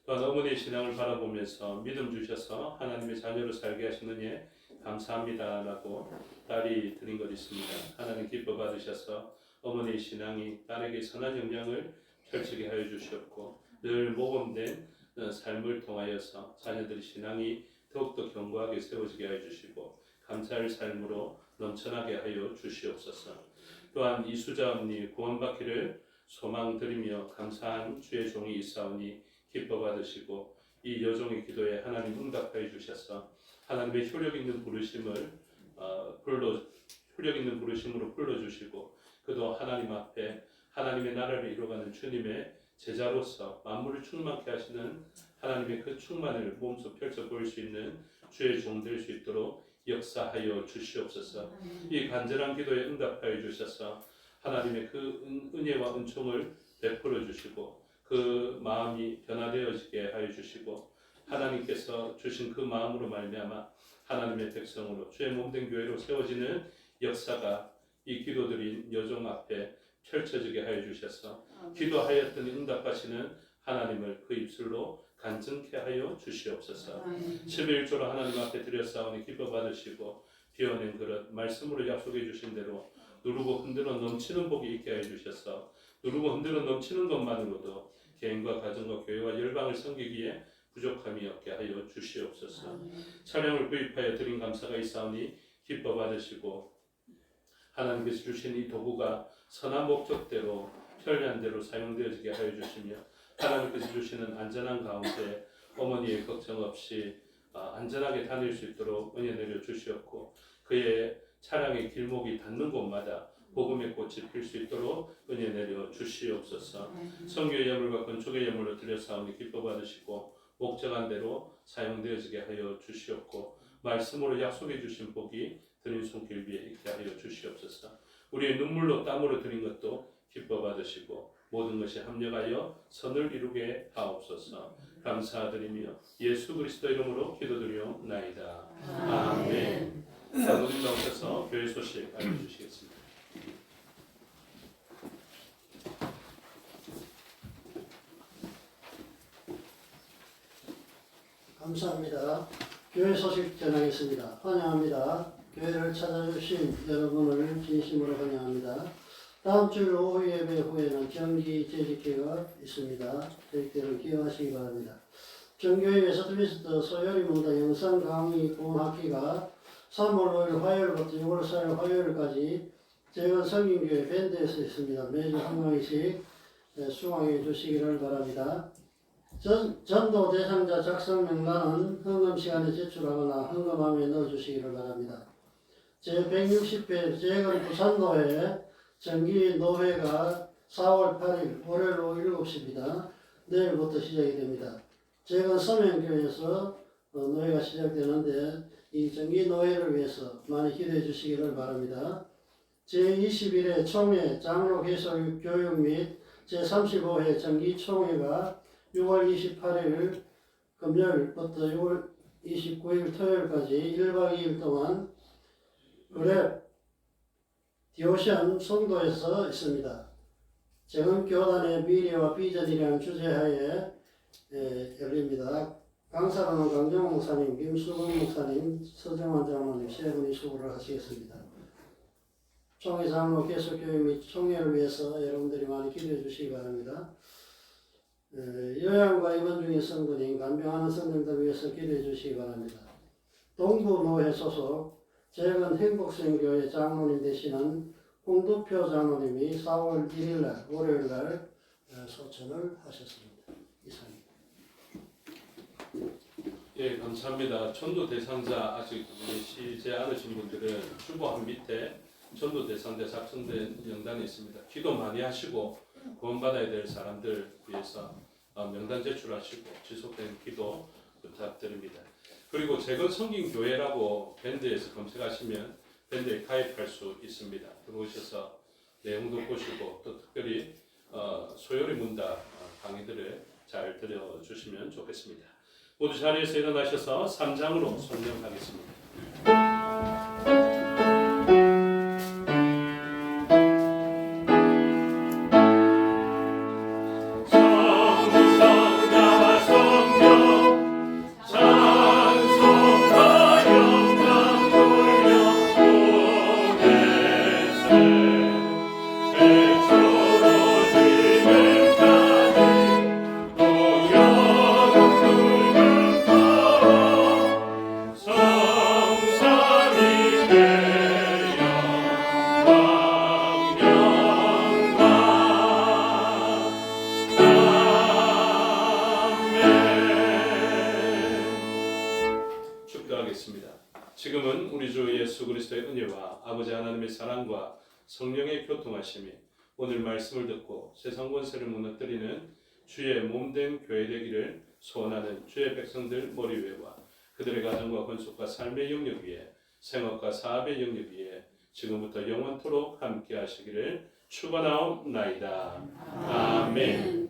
또한 어머니의 신앙을 바라보면서 믿음 주셔서 하나님의 자녀로 살게 하시는 예 감사합니다 라고 딸이 드린 것 있습니다. 하나님 기뻐 받으셔서 어머니의 신앙이 딸에게 선한 영향을 펼치게 하여 주시옵고, 늘 모범된 삶을 통하여서 자녀들의 신앙이 더욱더 견고하게 세워지게 하여 주시고 감사할 삶으로 넘쳐나게 하여 주시옵소서. 또한 이수자 언니 구원받기를 소망드리며 감사한 주의 종이 있사오니 기뻐 받으시고 이 여종의 기도에 하나님 응답하여 주셔서 하나님의 효력 있는 부르심을 효력 있는 부르심으로 불러주시고, 그도 하나님 앞에 하나님의 나라를 이루어가는 주님의 제자로서 만물을 충만케 하시는 하나님의 그 충만을 몸소 펼쳐 보일 수 있는 주의 종 될 수 있도록 역사하여 주시옵소서. 이 간절한 기도에 응답하여 주셔서 하나님의 그 은혜와 은총을 베풀어 주시고 그 마음이 변화되어지게 하여 주시고, 하나님께서 주신 그 마음으로 말미암아 하나님의 백성으로 주의 몸된 교회로 세워지는 역사가 이 기도드린 여종 앞에 펼쳐지게 하여 주셔서 기도하였더니 응답하시는 하나님을 그 입술로 간증케 하여 주시옵소서. 11조로 하나님 앞에 드렸사오니 기뻐 받으시고 비워낸 그릇 말씀으로 약속해 주신 대로 누르고 흔들어 넘치는 복이 있게 하여 주셔서 누르고 흔들어 넘치는 것만으로도 개인과 가정과 교회와 열방을 섬기기에 부족함이 없게 하여 주시옵소서. 찬양을 구입하여 드린 감사가 있사오니 기뻐 받으시고 하나님께서 주신 이 도구가 선한 목적대로 편리한 대로 사용되어지게 하여 주시며 하나님께서 주시는 안전한 가운데 어머니의 걱정 없이 안전하게 다닐 수 있도록 은혜 내려 주시옵고 그의 차량의 길목이 닿는 곳마다 복음의 꽃이 필 수 있도록 은혜 내려 주시옵소서. 성교의 예물과 건축의 예물로 드려사오니 기뻐 받으시고 목적한 대로 사용되어지게 하여 주시옵고 말씀으로 약속해 주신 복이 드린 손길 위에 있게 하여 주시옵소서. 우리의 눈물로 땀으로 드린 것도 기뻐 받으시고 모든 것이 합력하여 선을 이루게 하옵소서. 감사드리며 예수 그리스도 이름으로 기도드리옵나이다. 아멘. 모든 나오셔서 교회 소식 알려주시겠습니다. 감사합니다. 교회 소식 전하겠습니다. 환영합니다. 교회를 찾아주신 여러분을 진심으로 환영합니다. 다음 주 오후 예배 후에는 정기 재직회가 있습니다. 저희들은 기억하시기 바랍니다. 정교회 메소드미스트 소요리 문당 영상 강의 봄학기가 3월 5일 화요일부터 6월 4일 화요일까지 재건 성인교회 밴드에서 있습니다. 매주 한 강의씩 수강해 주시기를 바랍니다. 전도 대상자 작성 명단은 헌금 시간에 제출하거나 헌금함에 넣어주시기를 바랍니다. 제160회 재건 부산노회 정기 노회가 4월 8일 월요일 오후 7시입니다. 내일부터 시작이 됩니다. 재건 서면교회에서 노회가 시작되는데 이 정기 노회를 위해서 많이 기도해 주시기를 바랍니다. 제21회 총회 장로 개설 교육 및 제35회 정기 총회가 6월 28일 금요일부터 6월 29일 토요일까지 1박 2일 동안 그랩 디오션 송도에서 있습니다. 재건교단의 미래와 비전이라는 주제하에 열립니다. 강사로는 강정호 목사님, 김수근 목사님, 서정환 장로님 세 분이 수고를 하시겠습니다. 총회 장로 개설교육 및 총회를 위해서 여러분들이 많이 기도해 주시기 바랍니다. 요양과 입원 중인 성도님, 간병하는 성도님들 위해서 기도해 주시기 바랍니다. 동부노회 소속 재건 행복생교회 장로님 되시는 홍두표 장로님이 4월 1일날 월요일날 소천을 하셨습니다. 이상입니다. 예, 감사합니다. 전도 대상자 아직 계시지 않으신 분들은 주보함 밑에 전도 대상자 작성된 명단이 있습니다. 기도 많이 하시고 구원받아야 될 사람들 위해서 명단 제출하시고 지속된 기도 부탁드립니다. 그리고 재건 성gin교회라고 밴드에서 검색하시면 밴드에 가입할 수 있습니다. 들어오셔서 내용도 보시고 또 특별히 소요리 문답 강의들을 잘 들어주시면 좋겠습니다. 모두 자리에서 일어나셔서 3장으로 성령하겠습니다. 지금은 우리 주 예수 그리스도의 은혜와 아버지 하나님의 사랑과 성령의 교통하심이 오늘 말씀을 듣고 세상 권세를 무너뜨리는 주의 몸된 교회 되기를 소원하는 주의 백성들 머리 위에와 그들의 가정과 건속과 삶의 영역 위에 생업과 사업의 영역 위에 지금부터 영원토록 함께 하시기를 축원하옵나이다. 아멘.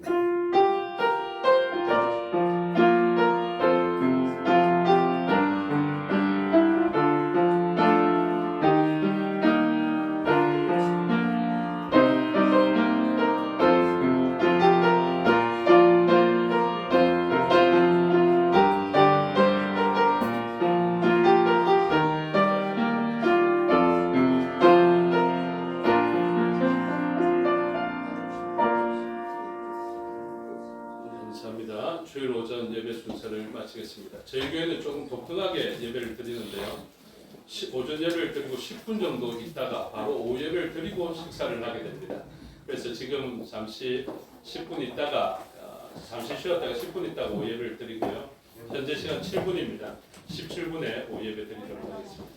자, 주일 오전 예배 순서를 마치겠습니다. 저희 교회는 조금 독특하게 예배를 드리는데요. 오전 예배를 드리고 10분 정도 있다가 바로 오후 예배를 드리고 식사를 하게 됩니다. 그래서 지금 잠시 10분 있다가 잠시 쉬었다가 10분 있다가 오후 예배를 드리고요. 현재 시간 7분입니다. 17분에 오후 예배 드리도록 하겠습니다.